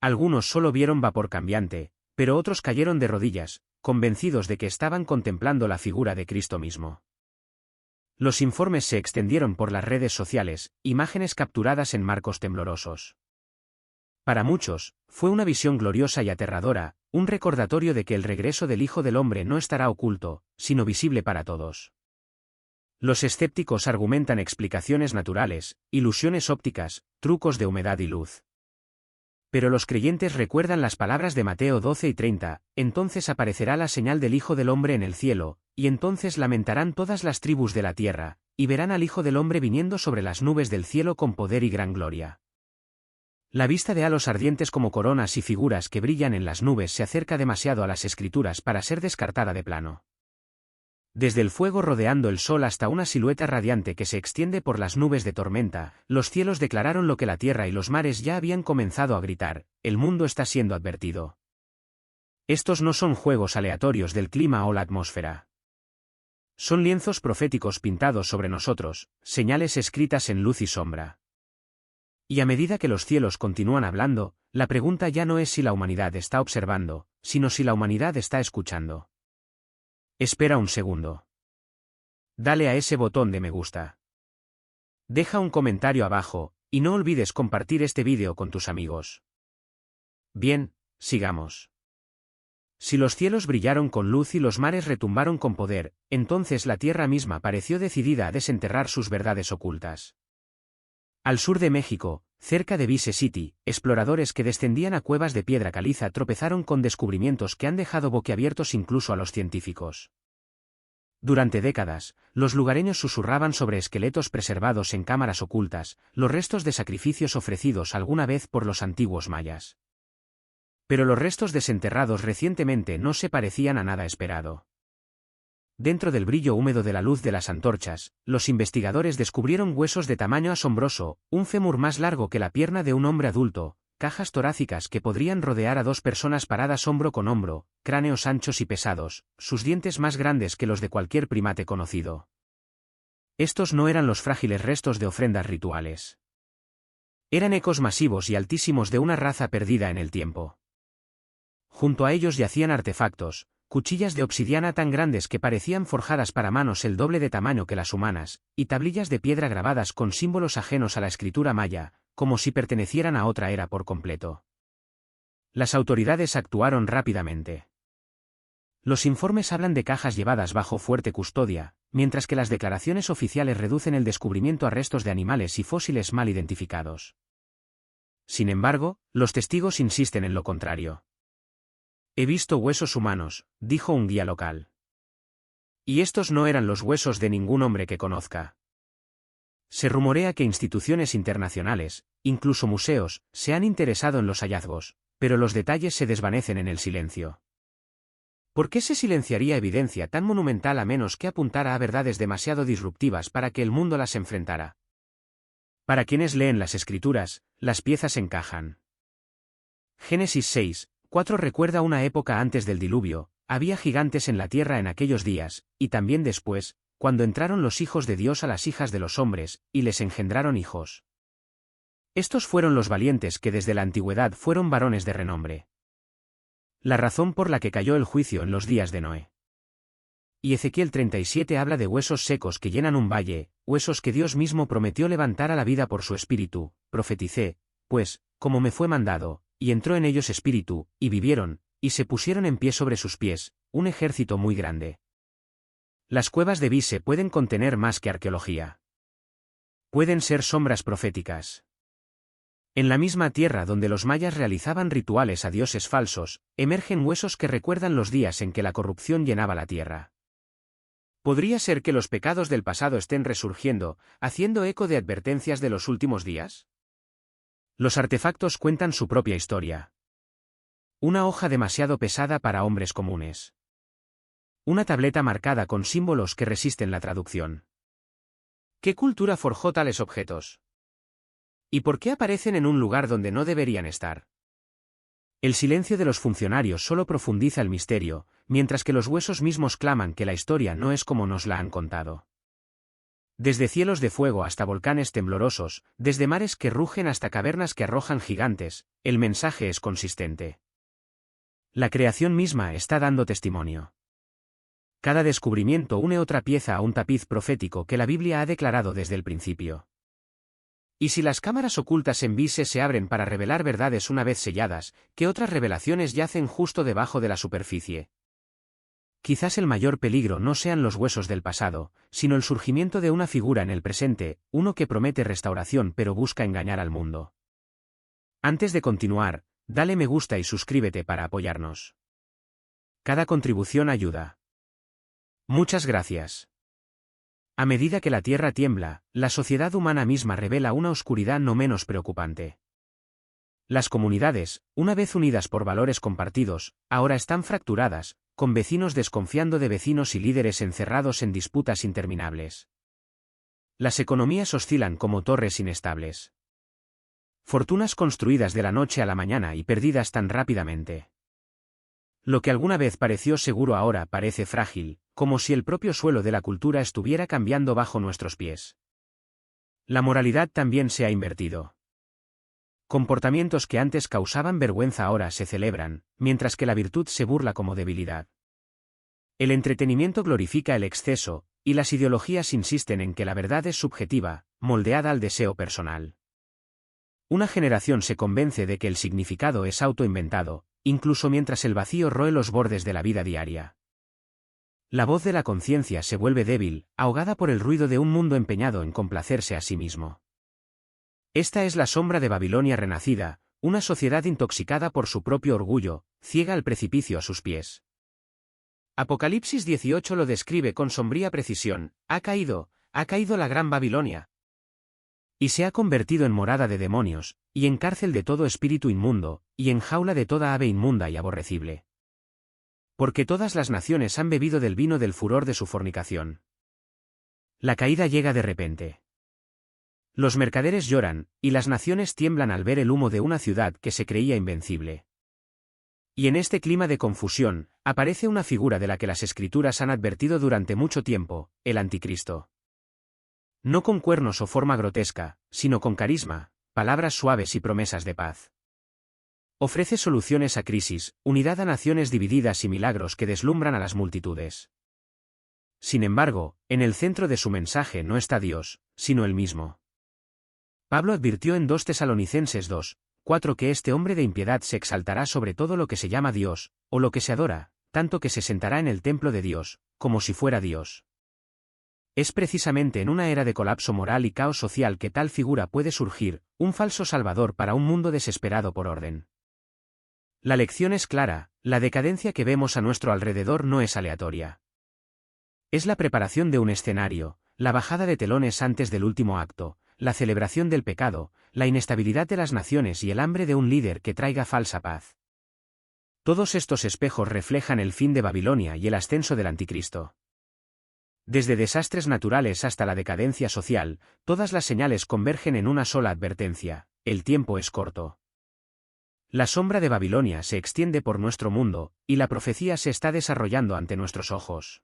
Algunos solo vieron vapor cambiante, pero otros cayeron de rodillas, convencidos de que estaban contemplando la figura de Cristo mismo. Los informes se extendieron por las redes sociales, imágenes capturadas en marcos temblorosos. Para muchos, fue una visión gloriosa y aterradora, un recordatorio de que el regreso del Hijo del Hombre no estará oculto, sino visible para todos. Los escépticos argumentan explicaciones naturales, ilusiones ópticas, trucos de humedad y luz. Pero los creyentes recuerdan las palabras de Mateo 12 y 30, entonces aparecerá la señal del Hijo del Hombre en el cielo, y entonces lamentarán todas las tribus de la tierra, y verán al Hijo del Hombre viniendo sobre las nubes del cielo con poder y gran gloria. La vista de halos ardientes como coronas y figuras que brillan en las nubes se acerca demasiado a las Escrituras para ser descartada de plano. Desde el fuego rodeando el sol hasta una silueta radiante que se extiende por las nubes de tormenta, los cielos declararon lo que la tierra y los mares ya habían comenzado a gritar: el mundo está siendo advertido. Estos no son juegos aleatorios del clima o la atmósfera. Son lienzos proféticos pintados sobre nosotros, señales escritas en luz y sombra. Y a medida que los cielos continúan hablando, la pregunta ya no es si la humanidad está observando, sino si la humanidad está escuchando. Espera un segundo. Dale a ese botón de me gusta. Deja un comentario abajo, y no olvides compartir este vídeo con tus amigos. Bien, sigamos. Si los cielos brillaron con luz y los mares retumbaron con poder, entonces la tierra misma pareció decidida a desenterrar sus verdades ocultas. Al sur de México, cerca de Vice City, exploradores que descendían a cuevas de piedra caliza tropezaron con descubrimientos que han dejado boquiabiertos incluso a los científicos. Durante décadas, los lugareños susurraban sobre esqueletos preservados en cámaras ocultas, los restos de sacrificios ofrecidos alguna vez por los antiguos mayas. Pero los restos desenterrados recientemente no se parecían a nada esperado. Dentro del brillo húmedo de la luz de las antorchas, los investigadores descubrieron huesos de tamaño asombroso, un fémur más largo que la pierna de un hombre adulto, cajas torácicas que podrían rodear a dos personas paradas hombro con hombro, cráneos anchos y pesados, sus dientes más grandes que los de cualquier primate conocido. Estos no eran los frágiles restos de ofrendas rituales. Eran ecos masivos y altísimos de una raza perdida en el tiempo. Junto a ellos yacían artefactos, cuchillas de obsidiana tan grandes que parecían forjadas para manos el doble de tamaño que las humanas, y tablillas de piedra grabadas con símbolos ajenos a la escritura maya, como si pertenecieran a otra era por completo. Las autoridades actuaron rápidamente. Los informes hablan de cajas llevadas bajo fuerte custodia, mientras que las declaraciones oficiales reducen el descubrimiento a restos de animales y fósiles mal identificados. Sin embargo, los testigos insisten en lo contrario. He visto huesos humanos, dijo un guía local. Y estos no eran los huesos de ningún hombre que conozca. Se rumorea que instituciones internacionales, incluso museos, se han interesado en los hallazgos, pero los detalles se desvanecen en el silencio. ¿Por qué se silenciaría evidencia tan monumental a menos que apuntara a verdades demasiado disruptivas para que el mundo las enfrentara? Para quienes leen las Escrituras, las piezas encajan. Génesis 6:4 recuerda una época antes del diluvio: había gigantes en la tierra en aquellos días, y también después, cuando entraron los hijos de Dios a las hijas de los hombres, y les engendraron hijos. Estos fueron los valientes que desde la antigüedad fueron varones de renombre. La razón por la que cayó el juicio en los días de Noé. Y Ezequiel 37 habla de huesos secos que llenan un valle, huesos que Dios mismo prometió levantar a la vida por su espíritu. Profeticé, pues, como me fue mandado, y entró en ellos espíritu, y vivieron, y se pusieron en pie sobre sus pies, un ejército muy grande. Las cuevas de Bise pueden contener más que arqueología. Pueden ser sombras proféticas. En la misma tierra donde los mayas realizaban rituales a dioses falsos, emergen huesos que recuerdan los días en que la corrupción llenaba la tierra. ¿Podría ser que los pecados del pasado estén resurgiendo, haciendo eco de advertencias de los últimos días? Los artefactos cuentan su propia historia. Una hoja demasiado pesada para hombres comunes. Una tableta marcada con símbolos que resisten la traducción. ¿Qué cultura forjó tales objetos? ¿Y por qué aparecen en un lugar donde no deberían estar? El silencio de los funcionarios solo profundiza el misterio, mientras que los huesos mismos claman que la historia no es como nos la han contado. Desde cielos de fuego hasta volcanes temblorosos, desde mares que rugen hasta cavernas que arrojan gigantes, el mensaje es consistente. La creación misma está dando testimonio. Cada descubrimiento une otra pieza a un tapiz profético que la Biblia ha declarado desde el principio. Y si las cámaras ocultas en Bise se abren para revelar verdades una vez selladas, ¿qué otras revelaciones yacen justo debajo de la superficie? Quizás el mayor peligro no sean los huesos del pasado, sino el surgimiento de una figura en el presente, uno que promete restauración pero busca engañar al mundo. Antes de continuar, dale me gusta y suscríbete para apoyarnos. Cada contribución ayuda. Muchas gracias. A medida que la Tierra tiembla, la sociedad humana misma revela una oscuridad no menos preocupante. Las comunidades, una vez unidas por valores compartidos, ahora están fracturadas, con vecinos desconfiando de vecinos y líderes encerrados en disputas interminables. Las economías oscilan como torres inestables. Fortunas construidas de la noche a la mañana y perdidas tan rápidamente. Lo que alguna vez pareció seguro ahora parece frágil, como si el propio suelo de la cultura estuviera cambiando bajo nuestros pies. La moralidad también se ha invertido. Comportamientos que antes causaban vergüenza ahora se celebran, mientras que la virtud se burla como debilidad. El entretenimiento glorifica el exceso, y las ideologías insisten en que la verdad es subjetiva, moldeada al deseo personal. Una generación se convence de que el significado es autoinventado, incluso mientras el vacío roe los bordes de la vida diaria. La voz de la conciencia se vuelve débil, ahogada por el ruido de un mundo empeñado en complacerse a sí mismo. Esta es la sombra de Babilonia renacida, una sociedad intoxicada por su propio orgullo, ciega al precipicio a sus pies. Apocalipsis 18 lo describe con sombría precisión: ha caído la gran Babilonia. Y se ha convertido en morada de demonios, y en cárcel de todo espíritu inmundo, y en jaula de toda ave inmunda y aborrecible. Porque todas las naciones han bebido del vino del furor de su fornicación. La caída llega de repente. Los mercaderes lloran, y las naciones tiemblan al ver el humo de una ciudad que se creía invencible. Y en este clima de confusión, aparece una figura de la que las Escrituras han advertido durante mucho tiempo: el Anticristo. No con cuernos o forma grotesca, sino con carisma, palabras suaves y promesas de paz. Ofrece soluciones a crisis, unidad a naciones divididas y milagros que deslumbran a las multitudes. Sin embargo, en el centro de su mensaje no está Dios, sino él mismo. Pablo advirtió en 2 Tesalonicenses 2:4 que este hombre de impiedad se exaltará sobre todo lo que se llama Dios, o lo que se adora, tanto que se sentará en el templo de Dios, como si fuera Dios. Es precisamente en una era de colapso moral y caos social que tal figura puede surgir, un falso salvador para un mundo desesperado por orden. La lección es clara: la decadencia que vemos a nuestro alrededor no es aleatoria. Es la preparación de un escenario, la bajada de telones antes del último acto, la celebración del pecado, la inestabilidad de las naciones y el hambre de un líder que traiga falsa paz. Todos estos espejos reflejan el fin de Babilonia y el ascenso del Anticristo. Desde desastres naturales hasta la decadencia social, todas las señales convergen en una sola advertencia: el tiempo es corto. La sombra de Babilonia se extiende por nuestro mundo, y la profecía se está desarrollando ante nuestros ojos.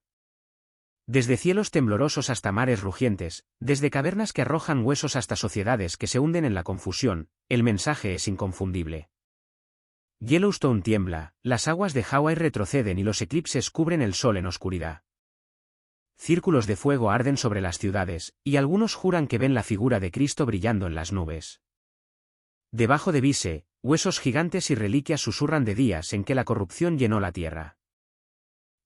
Desde cielos temblorosos hasta mares rugientes, desde cavernas que arrojan huesos hasta sociedades que se hunden en la confusión, el mensaje es inconfundible. Yellowstone tiembla, las aguas de Hawái retroceden y los eclipses cubren el sol en oscuridad. Círculos de fuego arden sobre las ciudades, y algunos juran que ven la figura de Cristo brillando en las nubes. Debajo de Vise, huesos gigantes y reliquias susurran de días en que la corrupción llenó la tierra.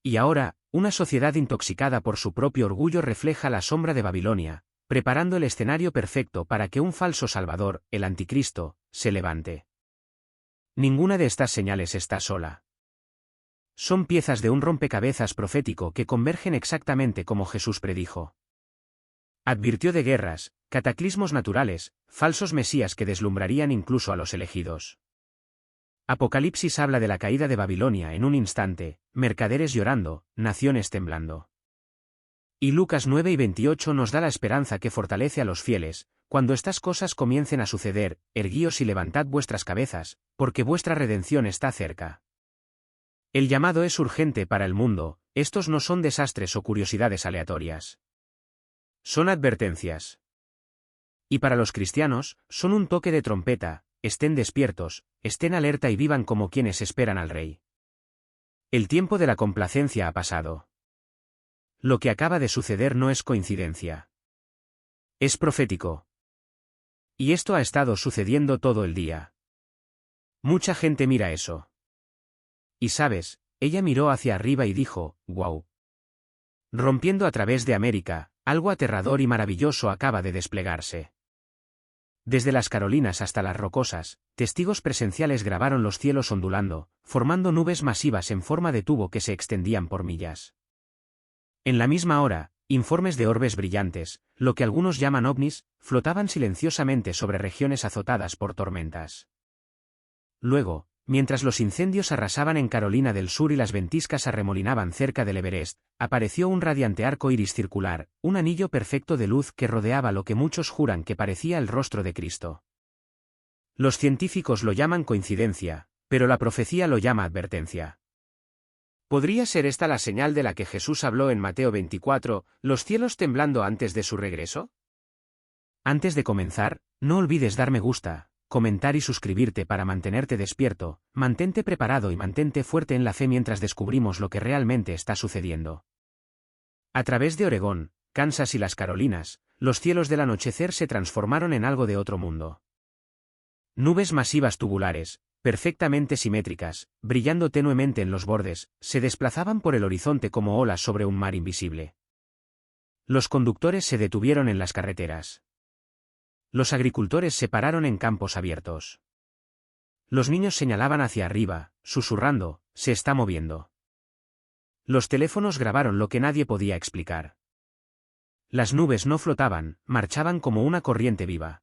Y ahora, una sociedad intoxicada por su propio orgullo refleja la sombra de Babilonia, preparando el escenario perfecto para que un falso Salvador, el Anticristo, se levante. Ninguna de estas señales está sola. Son piezas de un rompecabezas profético que convergen exactamente como Jesús predijo. Advirtió de guerras, cataclismos naturales, falsos mesías que deslumbrarían incluso a los elegidos. Apocalipsis habla de la caída de Babilonia en un instante, mercaderes llorando, naciones temblando. Y Lucas 9:28 nos da la esperanza que fortalece a los fieles: cuando estas cosas comiencen a suceder, erguíos y levantad vuestras cabezas, porque vuestra redención está cerca. El llamado es urgente para el mundo, estos no son desastres o curiosidades aleatorias. Son advertencias. Y para los cristianos, son un toque de trompeta: estén despiertos, estén alerta y vivan como quienes esperan al Rey. El tiempo de la complacencia ha pasado. Lo que acaba de suceder no es coincidencia. Es profético. Y esto ha estado sucediendo todo el día. Mucha gente mira eso. Y sabes, ella miró hacia arriba y dijo: «¡Guau!». Rompiendo a través de América, algo aterrador y maravilloso acaba de desplegarse. Desde las Carolinas hasta las Rocosas, testigos presenciales grabaron los cielos ondulando, formando nubes masivas en forma de tubo que se extendían por millas. En la misma hora, informes de orbes brillantes, lo que algunos llaman ovnis, flotaban silenciosamente sobre regiones azotadas por tormentas. Luego, mientras los incendios arrasaban en Carolina del Sur y las ventiscas arremolinaban cerca del Everest, apareció un radiante arco iris circular, un anillo perfecto de luz que rodeaba lo que muchos juran que parecía el rostro de Cristo. Los científicos lo llaman coincidencia, pero la profecía lo llama advertencia. ¿Podría ser esta la señal de la que Jesús habló en Mateo 24, los cielos temblando antes de su regreso? Antes de comenzar, no olvides dar me gusta, comentar y suscribirte para mantenerte despierto, mantente preparado y mantente fuerte en la fe mientras descubrimos lo que realmente está sucediendo. A través de Oregón, Kansas y las Carolinas, los cielos del anochecer se transformaron en algo de otro mundo. Nubes masivas tubulares, perfectamente simétricas, brillando tenuemente en los bordes, se desplazaban por el horizonte como olas sobre un mar invisible. Los conductores se detuvieron en las carreteras. Los agricultores se pararon en campos abiertos. Los niños señalaban hacia arriba, susurrando: «Se está moviendo». Los teléfonos grabaron lo que nadie podía explicar. Las nubes no flotaban, marchaban como una corriente viva.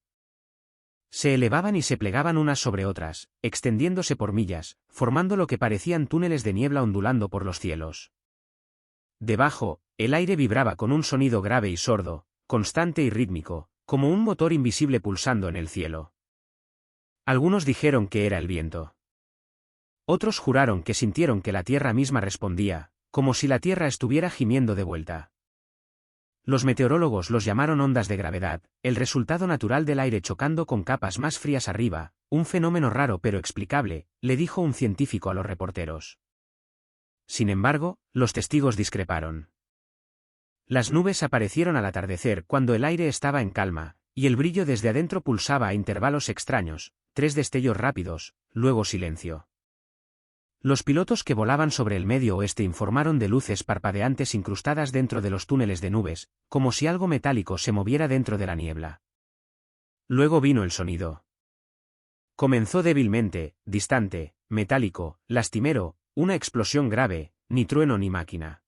Se elevaban y se plegaban unas sobre otras, extendiéndose por millas, formando lo que parecían túneles de niebla ondulando por los cielos. Debajo, el aire vibraba con un sonido grave y sordo, constante y rítmico, como un motor invisible pulsando en el cielo. Algunos dijeron que era el viento. Otros juraron que sintieron que la tierra misma respondía, como si la tierra estuviera gimiendo de vuelta. Los meteorólogos los llamaron ondas de gravedad, el resultado natural del aire chocando con capas más frías arriba, un fenómeno raro pero explicable, le dijo un científico a los reporteros. Sin embargo, los testigos discreparon. Las nubes aparecieron al atardecer cuando el aire estaba en calma, y el brillo desde adentro pulsaba a intervalos extraños, 3 destellos rápidos, luego silencio. Los pilotos que volaban sobre el medio oeste informaron de luces parpadeantes incrustadas dentro de los túneles de nubes, como si algo metálico se moviera dentro de la niebla. Luego vino el sonido. Comenzó débilmente, distante, metálico, lastimero, una explosión grave, ni trueno ni máquina.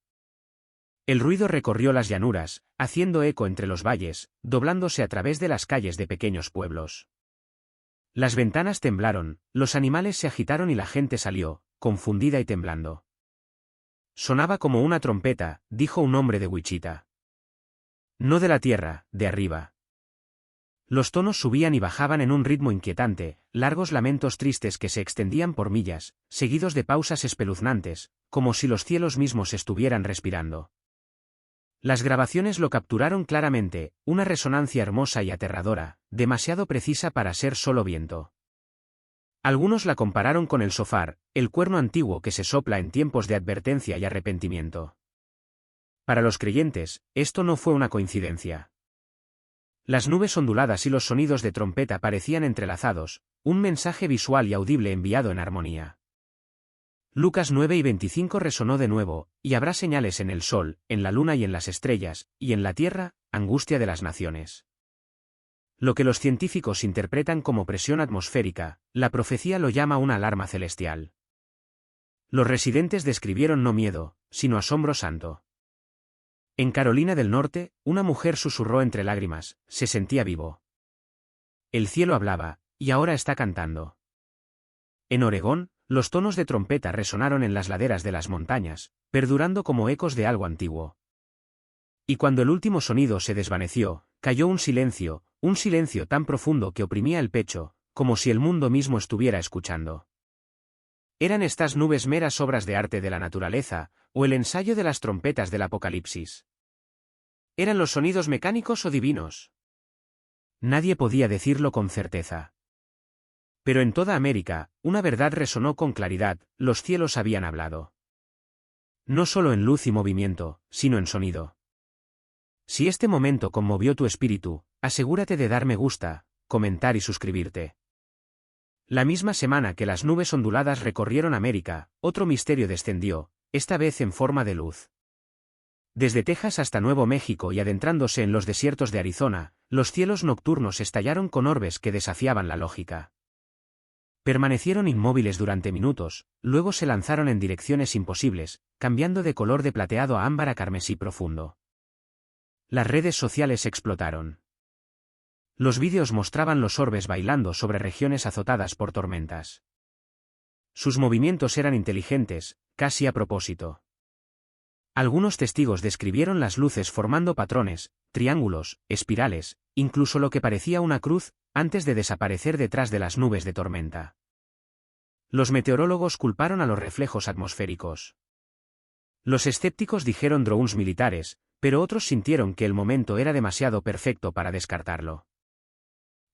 El ruido recorrió las llanuras, haciendo eco entre los valles, doblándose a través de las calles de pequeños pueblos. Las ventanas temblaron, los animales se agitaron y la gente salió, confundida y temblando. Sonaba como una trompeta, dijo un hombre de Wichita. No de la tierra, de arriba. Los tonos subían y bajaban en un ritmo inquietante, largos lamentos tristes que se extendían por millas, seguidos de pausas espeluznantes, como si los cielos mismos estuvieran respirando. Las grabaciones lo capturaron claramente, una resonancia hermosa y aterradora, demasiado precisa para ser solo viento. Algunos la compararon con el shofar, el cuerno antiguo que se sopla en tiempos de advertencia y arrepentimiento. Para los creyentes, esto no fue una coincidencia. Las nubes onduladas y los sonidos de trompeta parecían entrelazados, un mensaje visual y audible enviado en armonía. Lucas 9:25 resonó de nuevo, y habrá señales en el sol, en la luna y en las estrellas, y en la tierra, angustia de las naciones. Lo que los científicos interpretan como presión atmosférica, la profecía lo llama una alarma celestial. Los residentes describieron no miedo, sino asombro santo. En Carolina del Norte, una mujer susurró entre lágrimas, se sentía vivo. El cielo hablaba, y ahora está cantando. En Oregón, los tonos de trompeta resonaron en las laderas de las montañas, perdurando como ecos de algo antiguo. Y cuando el último sonido se desvaneció, cayó un silencio tan profundo que oprimía el pecho, como si el mundo mismo estuviera escuchando. ¿Eran estas nubes meras obras de arte de la naturaleza, o el ensayo de las trompetas del Apocalipsis? ¿Eran los sonidos mecánicos o divinos? Nadie podía decirlo con certeza. Pero en toda América, una verdad resonó con claridad, los cielos habían hablado. No solo en luz y movimiento, sino en sonido. Si este momento conmovió tu espíritu, asegúrate de dar me gusta, comentar y suscribirte. La misma semana que las nubes onduladas recorrieron América, otro misterio descendió, esta vez en forma de luz. Desde Texas hasta Nuevo México y adentrándose en los desiertos de Arizona, los cielos nocturnos estallaron con orbes que desafiaban la lógica. Permanecieron inmóviles durante minutos, luego se lanzaron en direcciones imposibles, cambiando de color de plateado a ámbar a carmesí profundo. Las redes sociales explotaron. Los vídeos mostraban los orbes bailando sobre regiones azotadas por tormentas. Sus movimientos eran inteligentes, casi a propósito. Algunos testigos describieron las luces formando patrones, triángulos, espirales, incluso lo que parecía una cruz, antes de desaparecer detrás de las nubes de tormenta. Los meteorólogos culparon a los reflejos atmosféricos. Los escépticos dijeron drones militares, pero otros sintieron que el momento era demasiado perfecto para descartarlo.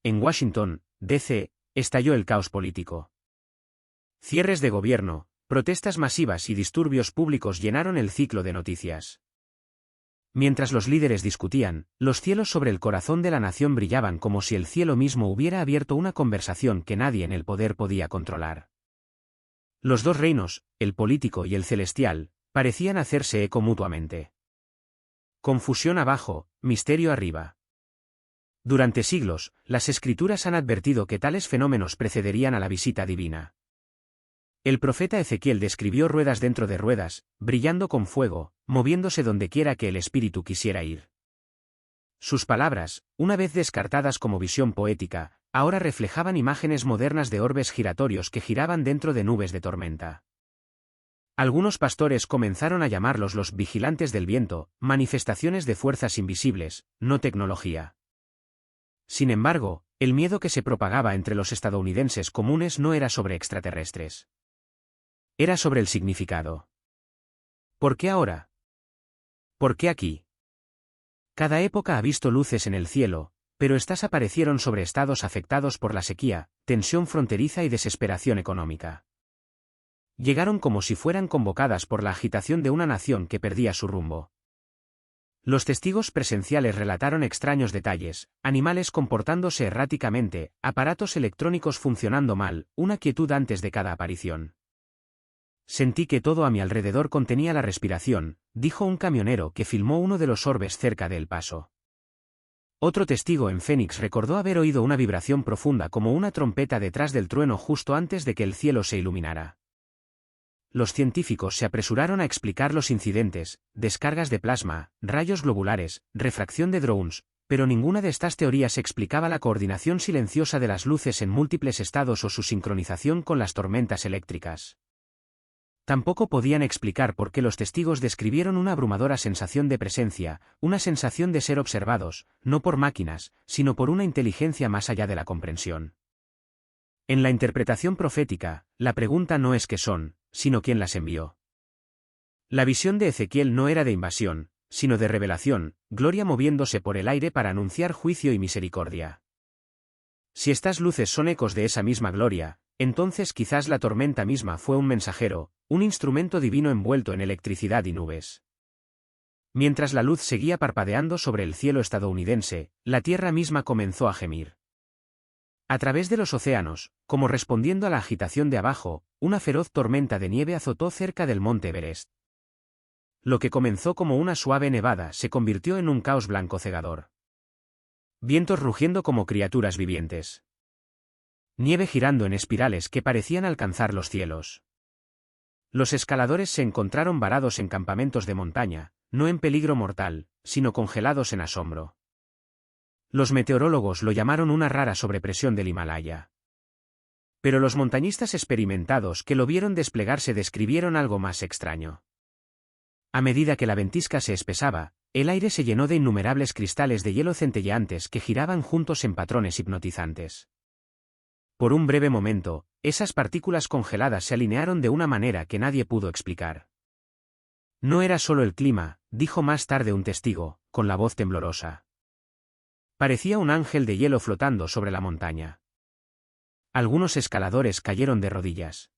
En Washington, D.C., estalló el caos político. Cierres de gobierno, protestas masivas y disturbios públicos llenaron el ciclo de noticias. Mientras los líderes discutían, los cielos sobre el corazón de la nación brillaban como si el cielo mismo hubiera abierto una conversación que nadie en el poder podía controlar. Los dos reinos, el político y el celestial, parecían hacerse eco mutuamente. Confusión abajo, misterio arriba. Durante siglos, las escrituras han advertido que tales fenómenos precederían a la visita divina. El profeta Ezequiel describió ruedas dentro de ruedas, brillando con fuego, moviéndose donde quiera que el espíritu quisiera ir. Sus palabras, una vez descartadas como visión poética, ahora reflejaban imágenes modernas de orbes giratorios que giraban dentro de nubes de tormenta. Algunos pastores comenzaron a llamarlos los vigilantes del viento, manifestaciones de fuerzas invisibles, no tecnología. Sin embargo, el miedo que se propagaba entre los estadounidenses comunes no era sobre extraterrestres. Era sobre el significado. ¿Por qué ahora? ¿Por qué aquí? Cada época ha visto luces en el cielo, pero estas aparecieron sobre estados afectados por la sequía, tensión fronteriza y desesperación económica. Llegaron como si fueran convocadas por la agitación de una nación que perdía su rumbo. Los testigos presenciales relataron extraños detalles, animales comportándose erráticamente, aparatos electrónicos funcionando mal, una quietud antes de cada aparición. Sentí que todo a mi alrededor contenía la respiración, dijo un camionero que filmó uno de los orbes cerca de El Paso. Otro testigo en Phoenix recordó haber oído una vibración profunda como una trompeta detrás del trueno justo antes de que el cielo se iluminara. Los científicos se apresuraron a explicar los incidentes, descargas de plasma, rayos globulares, refracción de drones, pero ninguna de estas teorías explicaba la coordinación silenciosa de las luces en múltiples estados o su sincronización con las tormentas eléctricas. Tampoco podían explicar por qué los testigos describieron una abrumadora sensación de presencia, una sensación de ser observados, no por máquinas, sino por una inteligencia más allá de la comprensión. En la interpretación profética, la pregunta no es qué son, sino quién las envió. La visión de Ezequiel no era de invasión, sino de revelación, gloria moviéndose por el aire para anunciar juicio y misericordia. Si estas luces son ecos de esa misma gloria, entonces quizás la tormenta misma fue un mensajero, un instrumento divino envuelto en electricidad y nubes. Mientras la luz seguía parpadeando sobre el cielo estadounidense, la tierra misma comenzó a gemir. A través de los océanos, como respondiendo a la agitación de abajo, una feroz tormenta de nieve azotó cerca del monte Everest. Lo que comenzó como una suave nevada se convirtió en un caos blanco cegador. Vientos rugiendo como criaturas vivientes. Nieve girando en espirales que parecían alcanzar los cielos. Los escaladores se encontraron varados en campamentos de montaña, no en peligro mortal, sino congelados en asombro. Los meteorólogos lo llamaron una rara sobrepresión del Himalaya. Pero los montañistas experimentados que lo vieron desplegarse describieron algo más extraño. A medida que la ventisca se espesaba, el aire se llenó de innumerables cristales de hielo centelleantes que giraban juntos en patrones hipnotizantes. Por un breve momento, esas partículas congeladas se alinearon de una manera que nadie pudo explicar. No era solo el clima, dijo más tarde un testigo, con la voz temblorosa. Parecía un ángel de hielo flotando sobre la montaña. Algunos escaladores cayeron de rodillas.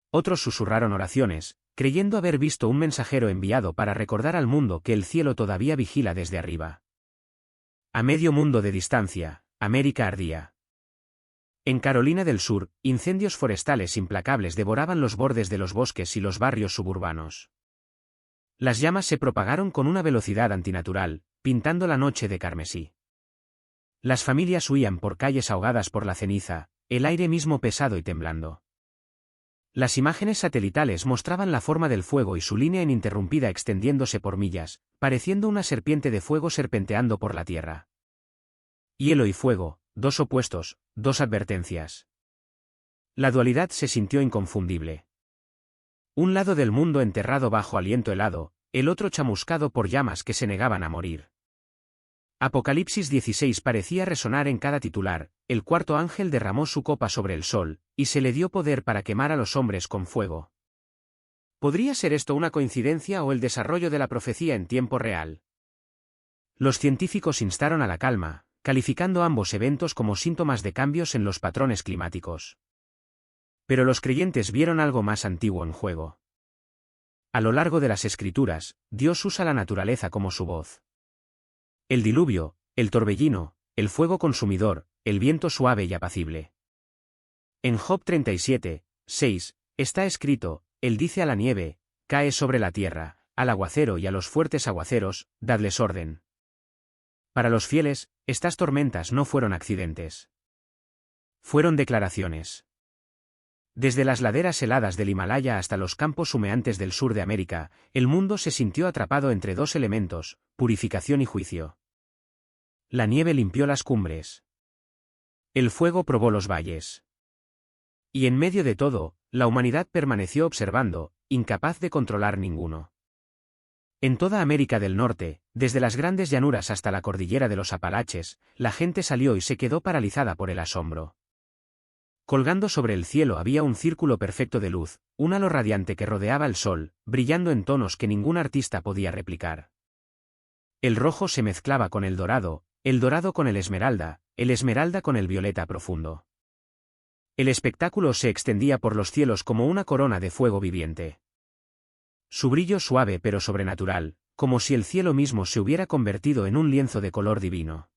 Otros susurraron oraciones, creyendo haber visto un mensajero enviado para recordar al mundo que el cielo todavía vigila desde arriba. A medio mundo de distancia, América ardía. En Carolina del Sur, incendios forestales implacables devoraban los bordes de los bosques y los barrios suburbanos. Las llamas se propagaron con una velocidad antinatural, pintando la noche de carmesí. Las familias huían por calles ahogadas por la ceniza, el aire mismo pesado y temblando. Las imágenes satelitales mostraban la forma del fuego y su línea ininterrumpida extendiéndose por millas, pareciendo una serpiente de fuego serpenteando por la tierra. Hielo y fuego, dos opuestos, dos advertencias. La dualidad se sintió inconfundible. Un lado del mundo enterrado bajo aliento helado, el otro chamuscado por llamas que se negaban a morir. Apocalipsis 16 parecía resonar en cada titular, el cuarto ángel derramó su copa sobre el sol, y se le dio poder para quemar a los hombres con fuego. ¿Podría ser esto una coincidencia o el desarrollo de la profecía en tiempo real? Los científicos instaron a la calma, calificando ambos eventos como síntomas de cambios en los patrones climáticos. Pero los creyentes vieron algo más antiguo en juego. A lo largo de las Escrituras, Dios usa la naturaleza como su voz. El diluvio, el torbellino, el fuego consumidor, el viento suave y apacible. En Job 37, 6, está escrito, Él dice a la nieve, cae sobre la tierra, al aguacero y a los fuertes aguaceros, dadles orden. Para los fieles, estas tormentas no fueron accidentes. Fueron declaraciones. Desde las laderas heladas del Himalaya hasta los campos humeantes del sur de América, el mundo se sintió atrapado entre dos elementos, purificación y juicio. La nieve limpió las cumbres. El fuego probó los valles. Y en medio de todo, la humanidad permaneció observando, incapaz de controlar ninguno. En toda América del Norte, desde las grandes llanuras hasta la cordillera de los Apalaches, la gente salió y se quedó paralizada por el asombro. Colgando sobre el cielo había un círculo perfecto de luz, un halo radiante que rodeaba el sol, brillando en tonos que ningún artista podía replicar. El rojo se mezclaba con el dorado con el esmeralda con el violeta profundo. El espectáculo se extendía por los cielos como una corona de fuego viviente. Su brillo suave pero sobrenatural, como si el cielo mismo se hubiera convertido en un lienzo de color divino.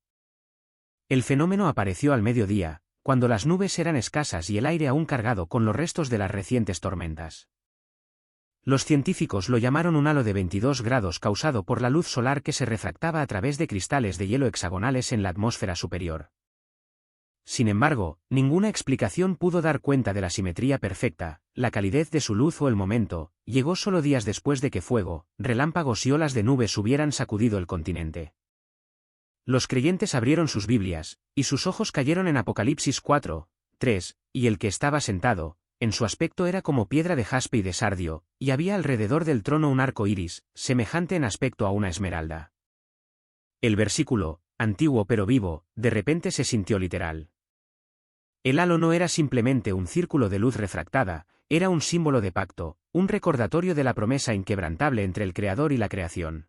El fenómeno apareció al mediodía, cuando las nubes eran escasas y el aire aún cargado con los restos de las recientes tormentas. Los científicos lo llamaron un halo de 22 grados causado por la luz solar que se refractaba a través de cristales de hielo hexagonales en la atmósfera superior. Sin embargo, ninguna explicación pudo dar cuenta de la simetría perfecta, la calidez de su luz o el momento, llegó solo días después de que fuego, relámpagos y olas de nubes hubieran sacudido el continente. Los creyentes abrieron sus Biblias, y sus ojos cayeron en Apocalipsis 4, 3, y el que estaba sentado, en su aspecto era como piedra de jaspe y de sardio, y había alrededor del trono un arco iris, semejante en aspecto a una esmeralda. El versículo, antiguo pero vivo, de repente se sintió literal. El halo no era simplemente un círculo de luz refractada, era un símbolo de pacto, un recordatorio de la promesa inquebrantable entre el Creador y la creación.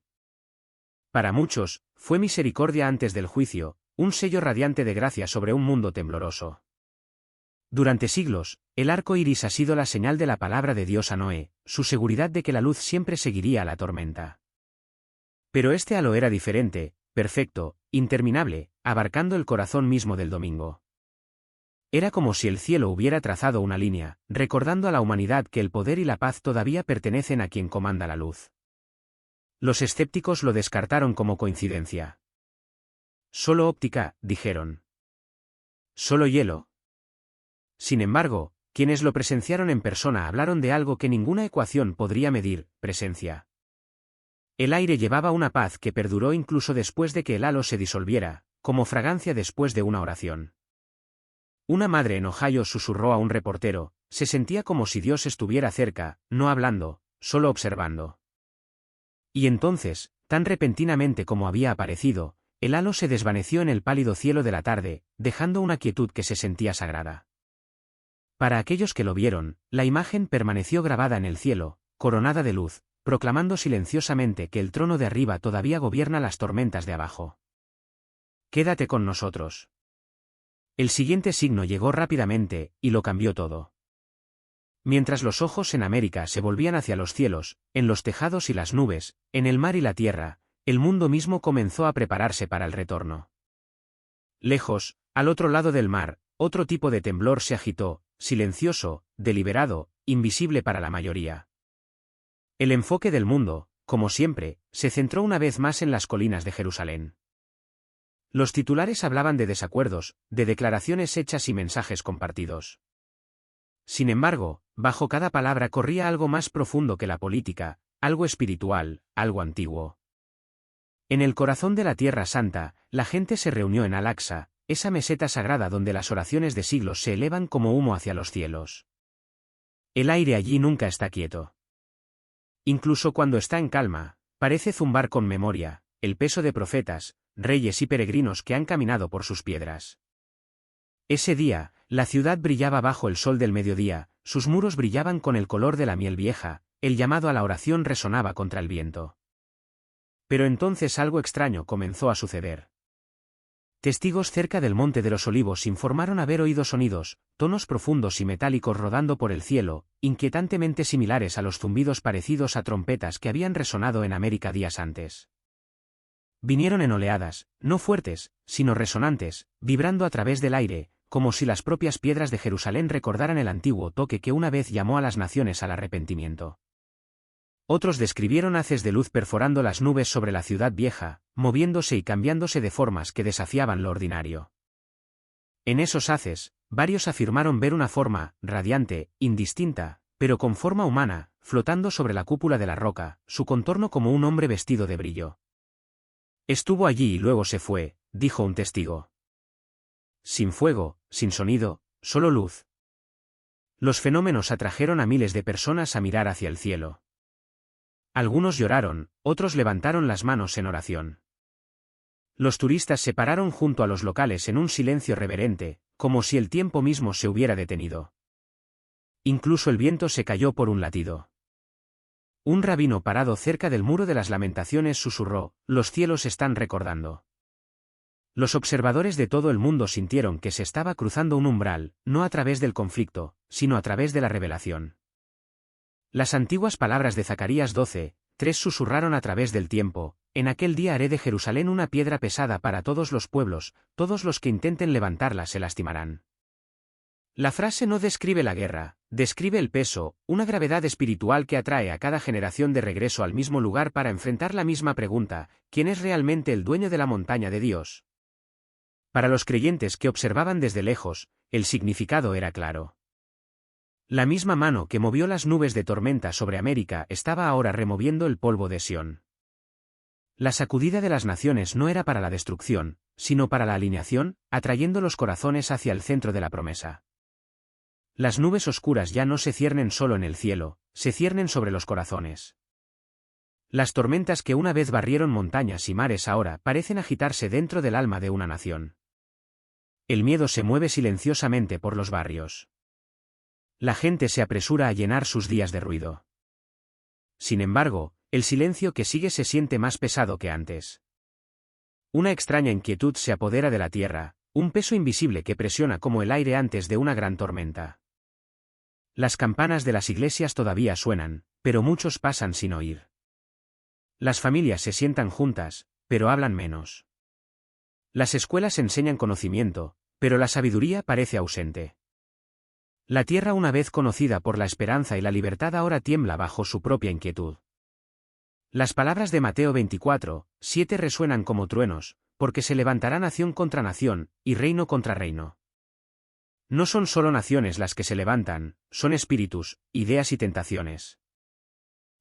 Para muchos, fue misericordia antes del juicio, un sello radiante de gracia sobre un mundo tembloroso. Durante siglos, el arco iris ha sido la señal de la palabra de Dios a Noé, su seguridad de que la luz siempre seguiría a la tormenta. Pero este halo era diferente, perfecto, interminable, abarcando el corazón mismo del domingo. Era como si el cielo hubiera trazado una línea, recordando a la humanidad que el poder y la paz todavía pertenecen a quien comanda la luz. Los escépticos lo descartaron como coincidencia. Solo óptica, dijeron. Solo hielo. Sin embargo, quienes lo presenciaron en persona hablaron de algo que ninguna ecuación podría medir: presencia. El aire llevaba una paz que perduró incluso después de que el halo se disolviera, como fragancia después de una oración. Una madre en Ohio susurró a un reportero: se sentía como si Dios estuviera cerca, no hablando, solo observando. Y entonces, tan repentinamente como había aparecido, el halo se desvaneció en el pálido cielo de la tarde, dejando una quietud que se sentía sagrada. Para aquellos que lo vieron, la imagen permaneció grabada en el cielo, coronada de luz, proclamando silenciosamente que el trono de arriba todavía gobierna las tormentas de abajo. Quédate con nosotros. El siguiente signo llegó rápidamente, y lo cambió todo. Mientras los ojos en América se volvían hacia los cielos, en los tejados y las nubes, en el mar y la tierra, el mundo mismo comenzó a prepararse para el retorno. Lejos, al otro lado del mar, otro tipo de temblor se agitó, silencioso, deliberado, invisible para la mayoría. El enfoque del mundo, como siempre, se centró una vez más en las colinas de Jerusalén. Los titulares hablaban de desacuerdos, de declaraciones hechas y mensajes compartidos. Sin embargo, bajo cada palabra corría algo más profundo que la política, algo espiritual, algo antiguo. En el corazón de la Tierra Santa, la gente se reunió en Al-Aqsa, esa meseta sagrada donde las oraciones de siglos se elevan como humo hacia los cielos. El aire allí nunca está quieto. Incluso cuando está en calma, parece zumbar con memoria, el peso de profetas, reyes y peregrinos que han caminado por sus piedras. Ese día, la ciudad brillaba bajo el sol del mediodía, sus muros brillaban con el color de la miel vieja, el llamado a la oración resonaba contra el viento. Pero entonces algo extraño comenzó a suceder. Testigos cerca del Monte de los Olivos informaron haber oído sonidos, tonos profundos y metálicos rodando por el cielo, inquietantemente similares a los zumbidos parecidos a trompetas que habían resonado en América días antes. Vinieron en oleadas, no fuertes, sino resonantes, vibrando a través del aire, como si las propias piedras de Jerusalén recordaran el antiguo toque que una vez llamó a las naciones al arrepentimiento. Otros describieron haces de luz perforando las nubes sobre la ciudad vieja, moviéndose y cambiándose de formas que desafiaban lo ordinario. En esos haces, varios afirmaron ver una forma, radiante, indistinta, pero con forma humana, flotando sobre la cúpula de la roca, su contorno como un hombre vestido de brillo. Estuvo allí y luego se fue, dijo un testigo. Sin fuego, sin sonido, solo luz. Los fenómenos atrajeron a miles de personas a mirar hacia el cielo. Algunos lloraron, otros levantaron las manos en oración. Los turistas se pararon junto a los locales en un silencio reverente, como si el tiempo mismo se hubiera detenido. Incluso el viento se calló por un latido. Un rabino parado cerca del muro de las lamentaciones susurró: los cielos están recordando. Los observadores de todo el mundo sintieron que se estaba cruzando un umbral, no a través del conflicto, sino a través de la revelación. Las antiguas palabras de Zacarías 12:3 susurraron a través del tiempo: en aquel día haré de Jerusalén una piedra pesada para todos los pueblos, todos los que intenten levantarla se lastimarán. La frase no describe la guerra, describe el peso, una gravedad espiritual que atrae a cada generación de regreso al mismo lugar para enfrentar la misma pregunta: ¿quién es realmente el dueño de la montaña de Dios? Para los creyentes que observaban desde lejos, el significado era claro. La misma mano que movió las nubes de tormenta sobre América estaba ahora removiendo el polvo de Sión. La sacudida de las naciones no era para la destrucción, sino para la alineación, atrayendo los corazones hacia el centro de la promesa. Las nubes oscuras ya no se ciernen solo en el cielo, se ciernen sobre los corazones. Las tormentas que una vez barrieron montañas y mares ahora parecen agitarse dentro del alma de una nación. El miedo se mueve silenciosamente por los barrios. La gente se apresura a llenar sus días de ruido. Sin embargo, el silencio que sigue se siente más pesado que antes. Una extraña inquietud se apodera de la tierra, un peso invisible que presiona como el aire antes de una gran tormenta. Las campanas de las iglesias todavía suenan, pero muchos pasan sin oír. Las familias se sientan juntas, pero hablan menos. Las escuelas enseñan conocimiento, pero la sabiduría parece ausente. La tierra una vez conocida por la esperanza y la libertad ahora tiembla bajo su propia inquietud. Las palabras de Mateo 24:7 resuenan como truenos, porque se levantará nación contra nación, y reino contra reino. No son solo naciones las que se levantan, son espíritus, ideas y tentaciones.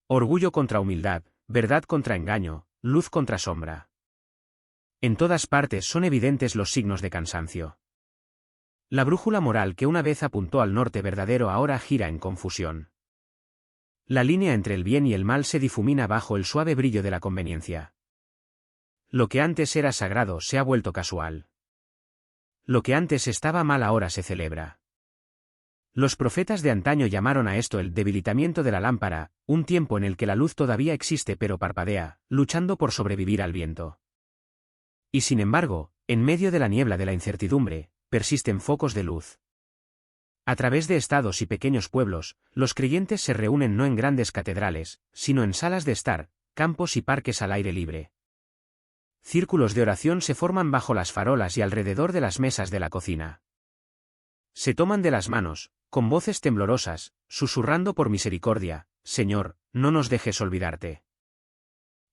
Orgullo contra humildad, verdad contra engaño, luz contra sombra. En todas partes son evidentes los signos de cansancio. La brújula moral que una vez apuntó al norte verdadero ahora gira en confusión. La línea entre el bien y el mal se difumina bajo el suave brillo de la conveniencia. Lo que antes era sagrado se ha vuelto casual. Lo que antes estaba mal ahora se celebra. Los profetas de antaño llamaron a esto el debilitamiento de la lámpara, un tiempo en el que la luz todavía existe pero parpadea, luchando por sobrevivir al viento. Y sin embargo, en medio de la niebla de la incertidumbre, persisten focos de luz. A través de estados y pequeños pueblos, los creyentes se reúnen no en grandes catedrales, sino en salas de estar, campos y parques al aire libre. Círculos de oración se forman bajo las farolas y alrededor de las mesas de la cocina. Se toman de las manos, con voces temblorosas, susurrando por misericordia: Señor, no nos dejes olvidarte.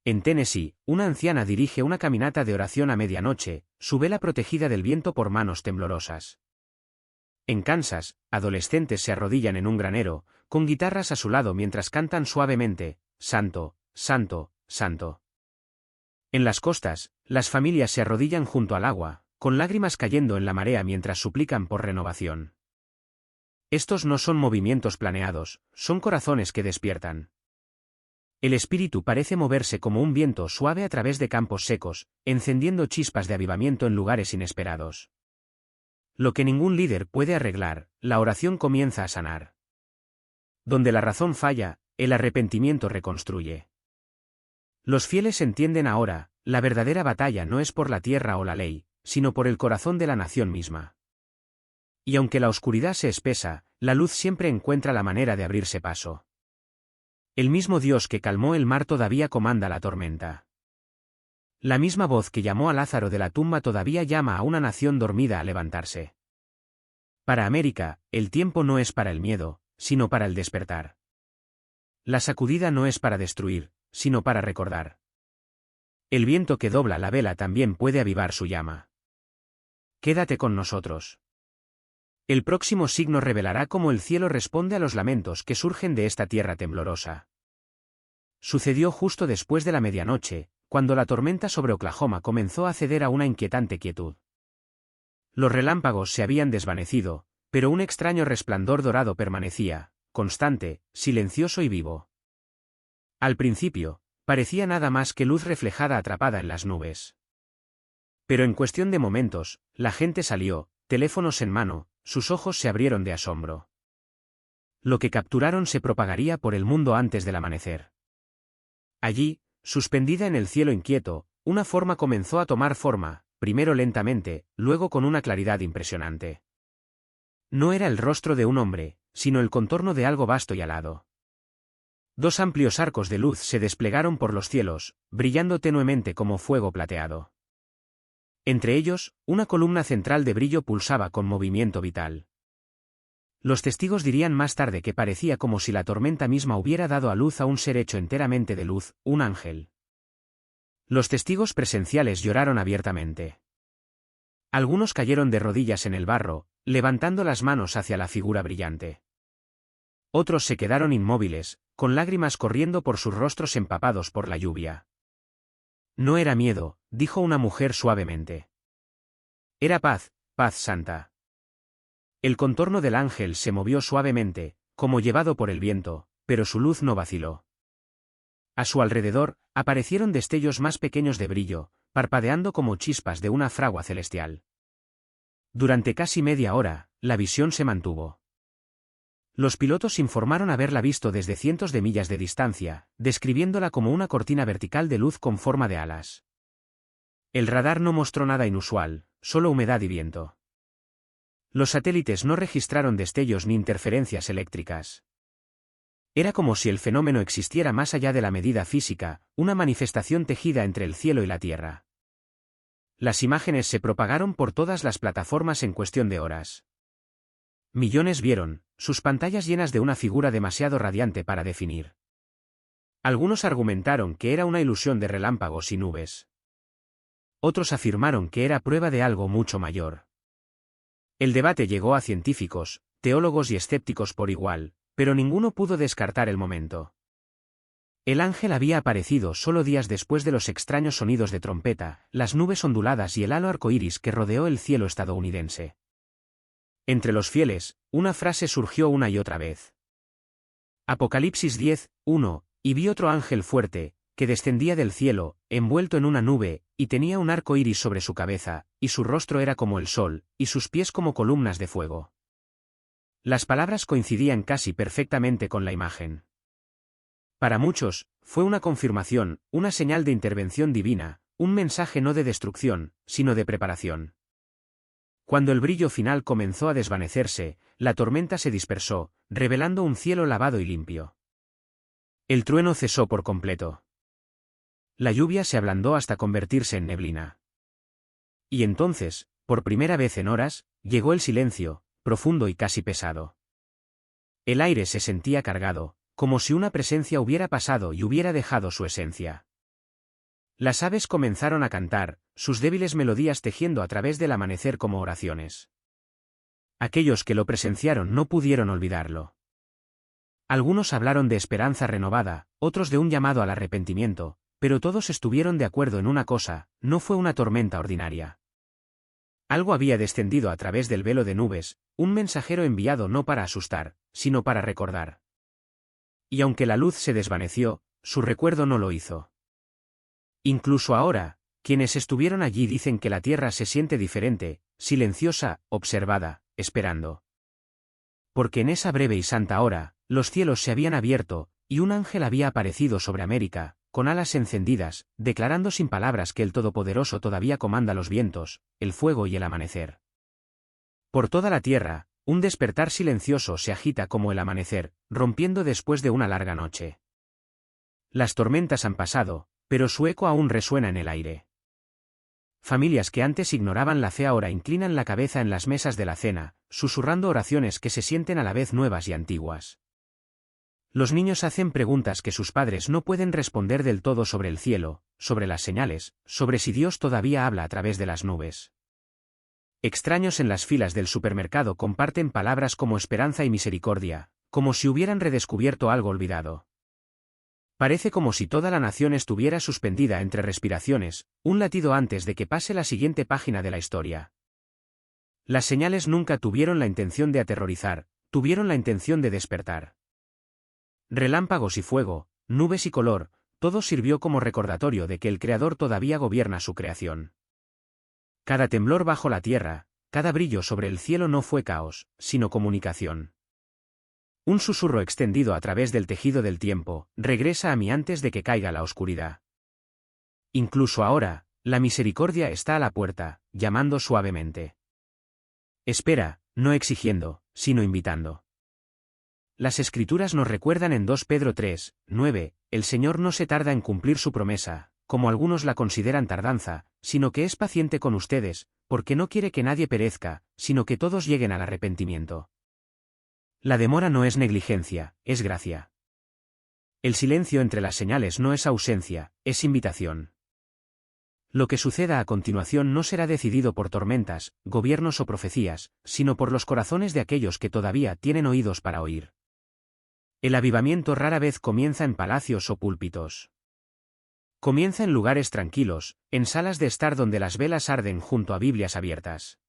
En Tennessee, una anciana dirige una caminata de oración a medianoche, su vela protegida del viento por manos temblorosas. En Kansas, adolescentes se arrodillan en un granero, con guitarras a su lado mientras cantan suavemente: Santo, Santo, Santo. En las costas, las familias se arrodillan junto al agua, con lágrimas cayendo en la marea mientras suplican por renovación. Estos no son movimientos planeados, son corazones que despiertan. El espíritu parece moverse como un viento suave a través de campos secos, encendiendo chispas de avivamiento en lugares inesperados. Lo que ningún líder puede arreglar, la oración comienza a sanar. Donde la razón falla, el arrepentimiento reconstruye. Los fieles entienden ahora, la verdadera batalla no es por la tierra o la ley, sino por el corazón de la nación misma. Y aunque la oscuridad se espesa, la luz siempre encuentra la manera de abrirse paso. El mismo Dios que calmó el mar todavía comanda la tormenta. La misma voz que llamó a Lázaro de la tumba todavía llama a una nación dormida a levantarse. Para América, el tiempo no es para el miedo, sino para el despertar. La sacudida no es para destruir, sino para recordar. El viento que dobla la vela también puede avivar su llama. Quédate con nosotros. El próximo signo revelará cómo el cielo responde a los lamentos que surgen de esta tierra temblorosa. Sucedió justo después de la medianoche, cuando la tormenta sobre Oklahoma comenzó a ceder a una inquietante quietud. Los relámpagos se habían desvanecido, pero un extraño resplandor dorado permanecía, constante, silencioso y vivo. Al principio, parecía nada más que luz reflejada atrapada en las nubes. Pero en cuestión de momentos, la gente salió, teléfonos en mano, sus ojos se abrieron de asombro. Lo que capturaron se propagaría por el mundo antes del amanecer. Allí, suspendida en el cielo inquieto, una forma comenzó a tomar forma, primero lentamente, luego con una claridad impresionante. No era el rostro de un hombre, sino el contorno de algo vasto y alado. Dos amplios arcos de luz se desplegaron por los cielos, brillando tenuemente como fuego plateado. Entre ellos, una columna central de brillo pulsaba con movimiento vital. Los testigos dirían más tarde que parecía como si la tormenta misma hubiera dado a luz a un ser hecho enteramente de luz, un ángel. Los testigos presenciales lloraron abiertamente. Algunos cayeron de rodillas en el barro, levantando las manos hacia la figura brillante. Otros se quedaron inmóviles, con lágrimas corriendo por sus rostros empapados por la lluvia. No era miedo, dijo una mujer suavemente. Era paz, paz santa. El contorno del ángel se movió suavemente, como llevado por el viento, pero su luz no vaciló. A su alrededor, aparecieron destellos más pequeños de brillo, parpadeando como chispas de una fragua celestial. Durante casi media hora, la visión se mantuvo. Los pilotos informaron haberla visto desde cientos de millas de distancia, describiéndola como una cortina vertical de luz con forma de alas. El radar no mostró nada inusual, solo humedad y viento. Los satélites no registraron destellos ni interferencias eléctricas. Era como si el fenómeno existiera más allá de la medida física, una manifestación tejida entre el cielo y la tierra. Las imágenes se propagaron por todas las plataformas en cuestión de horas. Millones vieron, sus pantallas llenas de una figura demasiado radiante para definir. Algunos argumentaron que era una ilusión de relámpagos y nubes. Otros afirmaron que era prueba de algo mucho mayor. El debate llegó a científicos, teólogos y escépticos por igual, pero ninguno pudo descartar el momento. El ángel había aparecido solo días después de los extraños sonidos de trompeta, las nubes onduladas y el halo arcoíris que rodeó el cielo estadounidense. Entre los fieles, una frase surgió una y otra vez. Apocalipsis 10, 1, y vi otro ángel fuerte, que descendía del cielo, envuelto en una nube, y tenía un arco iris sobre su cabeza, y su rostro era como el sol, y sus pies como columnas de fuego. Las palabras coincidían casi perfectamente con la imagen. Para muchos, fue una confirmación, una señal de intervención divina, un mensaje no de destrucción, sino de preparación. Cuando el brillo final comenzó a desvanecerse, la tormenta se dispersó, revelando un cielo lavado y limpio. El trueno cesó por completo. La lluvia se ablandó hasta convertirse en neblina. Y entonces, por primera vez en horas, llegó el silencio, profundo y casi pesado. El aire se sentía cargado, como si una presencia hubiera pasado y hubiera dejado su esencia. Las aves comenzaron a cantar, sus débiles melodías tejiendo a través del amanecer como oraciones. Aquellos que lo presenciaron no pudieron olvidarlo. Algunos hablaron de esperanza renovada, otros de un llamado al arrepentimiento, pero todos estuvieron de acuerdo en una cosa: no fue una tormenta ordinaria. Algo había descendido a través del velo de nubes, un mensajero enviado no para asustar, sino para recordar. Y aunque la luz se desvaneció, su recuerdo no lo hizo. Incluso ahora, quienes estuvieron allí dicen que la tierra se siente diferente, silenciosa, observada, esperando. Porque en esa breve y santa hora, los cielos se habían abierto, y un ángel había aparecido sobre América, con alas encendidas, declarando sin palabras que el Todopoderoso todavía comanda los vientos, el fuego y el amanecer. Por toda la tierra, un despertar silencioso se agita como el amanecer, rompiendo después de una larga noche. Las tormentas han pasado, pero su eco aún resuena en el aire. Familias que antes ignoraban la fe ahora inclinan la cabeza en las mesas de la cena, susurrando oraciones que se sienten a la vez nuevas y antiguas. Los niños hacen preguntas que sus padres no pueden responder del todo sobre el cielo, sobre las señales, sobre si Dios todavía habla a través de las nubes. Extraños en las filas del supermercado comparten palabras como esperanza y misericordia, como si hubieran redescubierto algo olvidado. Parece como si toda la nación estuviera suspendida entre respiraciones, un latido antes de que pase la siguiente página de la historia. Las señales nunca tuvieron la intención de aterrorizar, tuvieron la intención de despertar. Relámpagos y fuego, nubes y color, todo sirvió como recordatorio de que el Creador todavía gobierna su creación. Cada temblor bajo la tierra, cada brillo sobre el cielo no fue caos, sino comunicación. Un susurro extendido a través del tejido del tiempo: regresa a mí antes de que caiga la oscuridad. Incluso ahora, la misericordia está a la puerta, llamando suavemente. Espera, no exigiendo, sino invitando. Las Escrituras nos recuerdan en 2 Pedro 3, 9, el Señor no se tarda en cumplir su promesa, como algunos la consideran tardanza, sino que es paciente con ustedes, porque no quiere que nadie perezca, sino que todos lleguen al arrepentimiento. La demora no es negligencia, es gracia. El silencio entre las señales no es ausencia, es invitación. Lo que suceda a continuación no será decidido por tormentas, gobiernos o profecías, sino por los corazones de aquellos que todavía tienen oídos para oír. El avivamiento rara vez comienza en palacios o púlpitos. Comienza en lugares tranquilos, en salas de estar donde las velas arden junto a Biblias abiertas.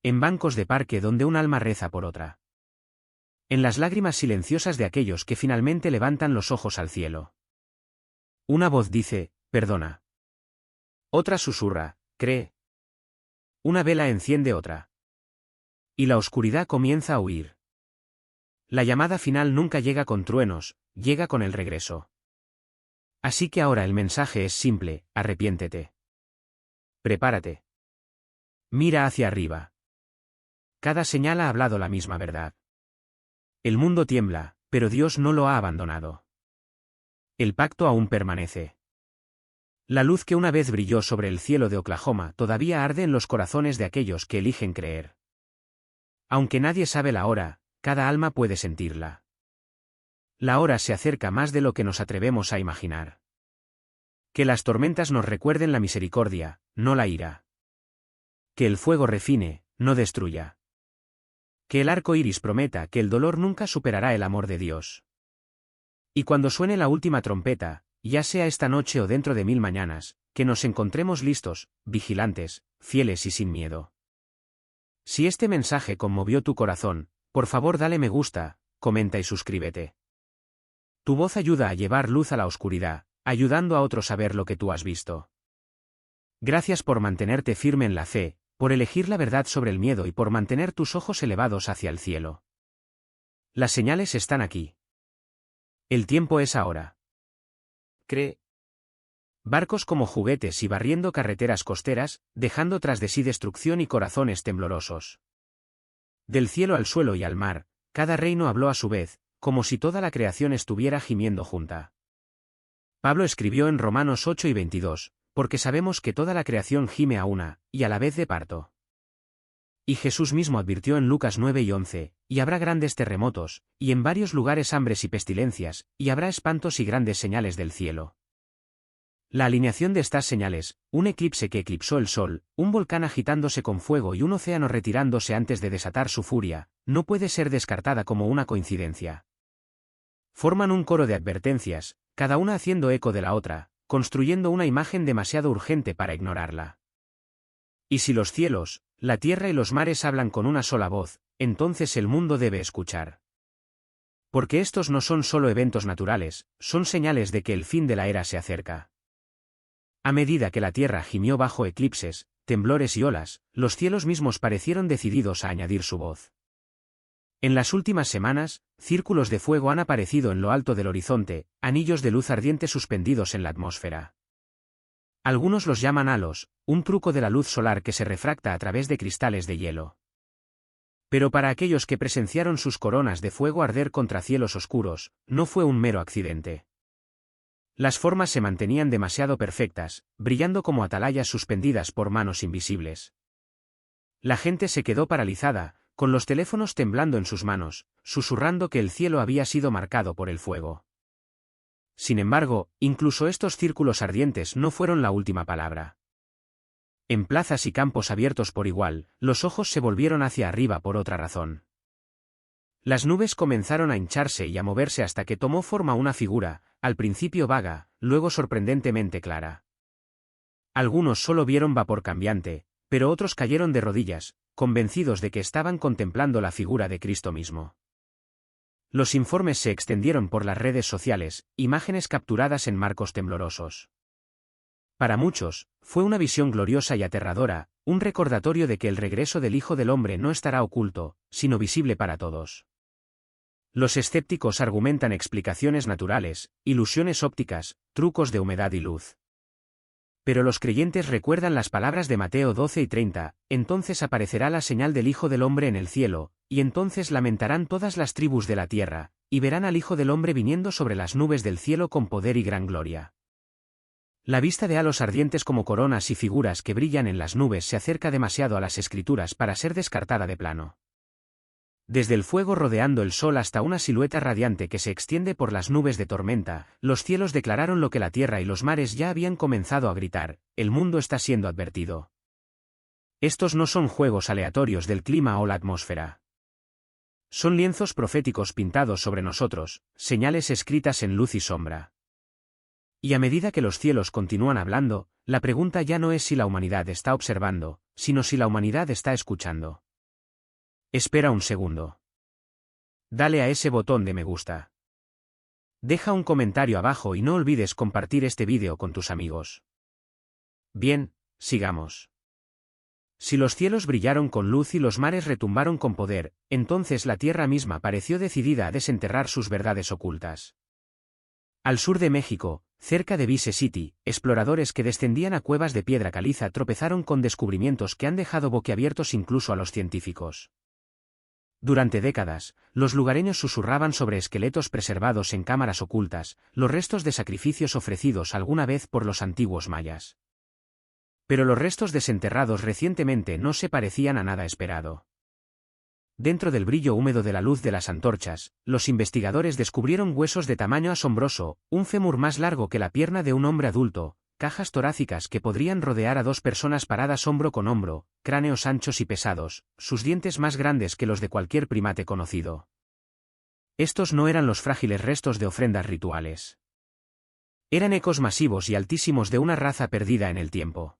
En bancos de parque donde un alma reza por otra. En las lágrimas silenciosas de aquellos que finalmente levantan los ojos al cielo. Una voz dice: perdona. Otra susurra: cree. Una vela enciende otra. Y la oscuridad comienza a huir. La llamada final nunca llega con truenos, llega con el regreso. Así que ahora el mensaje es simple: arrepiéntete. Prepárate. Mira hacia arriba. Cada señal ha hablado la misma verdad. El mundo tiembla, pero Dios no lo ha abandonado. El pacto aún permanece. La luz que una vez brilló sobre el cielo de Oklahoma todavía arde en los corazones de aquellos que eligen creer. Aunque nadie sabe la hora, cada alma puede sentirla. La hora se acerca más de lo que nos atrevemos a imaginar. Que las tormentas nos recuerden la misericordia, no la ira. Que el fuego refine, no destruya. Que el arco iris prometa que el dolor nunca superará el amor de Dios. Y cuando suene la última trompeta, ya sea esta noche o dentro de 1000 mañanas, que nos encontremos listos, vigilantes, fieles y sin miedo. Si este mensaje conmovió tu corazón, por favor dale me gusta, comenta y suscríbete. Tu voz ayuda a llevar luz a la oscuridad, ayudando a otros a ver lo que tú has visto. Gracias por mantenerte firme en la fe, por elegir la verdad sobre el miedo y por mantener tus ojos elevados hacia el cielo. Las señales están aquí. El tiempo es ahora. Cree. Barcos como juguetes y barriendo carreteras costeras, dejando tras de sí destrucción y corazones temblorosos. Del cielo al suelo y al mar, cada reino habló a su vez, como si toda la creación estuviera gimiendo junta. Pablo escribió en Romanos 8 y 22, porque sabemos que toda la creación gime a una, y a la vez de parto. Y Jesús mismo advirtió en Lucas 9 y 11, y habrá grandes terremotos, y en varios lugares hambres y pestilencias, y habrá espantos y grandes señales del cielo. La alineación de estas señales, un eclipse que eclipsó el sol, un volcán agitándose con fuego y un océano retirándose antes de desatar su furia, no puede ser descartada como una coincidencia. Forman un coro de advertencias, cada una haciendo eco de la otra, construyendo una imagen demasiado urgente para ignorarla. Y si los cielos, la tierra y los mares hablan con una sola voz, entonces el mundo debe escuchar. Porque estos no son solo eventos naturales, son señales de que el fin de la era se acerca. A medida que la tierra gimió bajo eclipses, temblores y olas, los cielos mismos parecieron decididos a añadir su voz. En las últimas semanas, círculos de fuego han aparecido en lo alto del horizonte, anillos de luz ardiente suspendidos en la atmósfera. Algunos los llaman halos, un truco de la luz solar que se refracta a través de cristales de hielo. Pero para aquellos que presenciaron sus coronas de fuego arder contra cielos oscuros, no fue un mero accidente. Las formas se mantenían demasiado perfectas, brillando como atalayas suspendidas por manos invisibles. La gente se quedó paralizada, con los teléfonos temblando en sus manos, susurrando que el cielo había sido marcado por el fuego. Sin embargo, incluso estos círculos ardientes no fueron la última palabra. En plazas y campos abiertos por igual, los ojos se volvieron hacia arriba por otra razón. Las nubes comenzaron a hincharse y a moverse hasta que tomó forma una figura, al principio vaga, luego sorprendentemente clara. Algunos solo vieron vapor cambiante, pero otros cayeron de rodillas, convencidos de que estaban contemplando la figura de Cristo mismo. Los informes se extendieron por las redes sociales, imágenes capturadas en marcos temblorosos. Para muchos, fue una visión gloriosa y aterradora, un recordatorio de que el regreso del Hijo del Hombre no estará oculto, sino visible para todos. Los escépticos argumentan explicaciones naturales, ilusiones ópticas, trucos de humedad y luz. Pero los creyentes recuerdan las palabras de Mateo 12 y 30, entonces aparecerá la señal del Hijo del Hombre en el cielo, y entonces lamentarán todas las tribus de la tierra, y verán al Hijo del Hombre viniendo sobre las nubes del cielo con poder y gran gloria. La vista de halos ardientes como coronas y figuras que brillan en las nubes se acerca demasiado a las Escrituras para ser descartada de plano. Desde el fuego rodeando el sol hasta una silueta radiante que se extiende por las nubes de tormenta, los cielos declararon lo que la tierra y los mares ya habían comenzado a gritar: el mundo está siendo advertido. Estos no son juegos aleatorios del clima o la atmósfera. Son lienzos proféticos pintados sobre nosotros, señales escritas en luz y sombra. Y a medida que los cielos continúan hablando, la pregunta ya no es si la humanidad está observando, sino si la humanidad está escuchando. Espera un segundo. Dale a ese botón de me gusta. Deja un comentario abajo y no olvides compartir este vídeo con tus amigos. Bien, sigamos. Si los cielos brillaron con luz y los mares retumbaron con poder, entonces la tierra misma pareció decidida a desenterrar sus verdades ocultas. Al sur de México, cerca de Vice City, exploradores que descendían a cuevas de piedra caliza tropezaron con descubrimientos que han dejado boquiabiertos incluso a los científicos. Durante décadas, los lugareños susurraban sobre esqueletos preservados en cámaras ocultas, los restos de sacrificios ofrecidos alguna vez por los antiguos mayas. Pero los restos desenterrados recientemente no se parecían a nada esperado. Dentro del brillo húmedo de la luz de las antorchas, los investigadores descubrieron huesos de tamaño asombroso, un fémur más largo que la pierna de un hombre adulto, cajas torácicas que podrían rodear a dos personas paradas hombro con hombro, cráneos anchos y pesados, sus dientes más grandes que los de cualquier primate conocido. Estos no eran los frágiles restos de ofrendas rituales. Eran ecos masivos y altísimos de una raza perdida en el tiempo.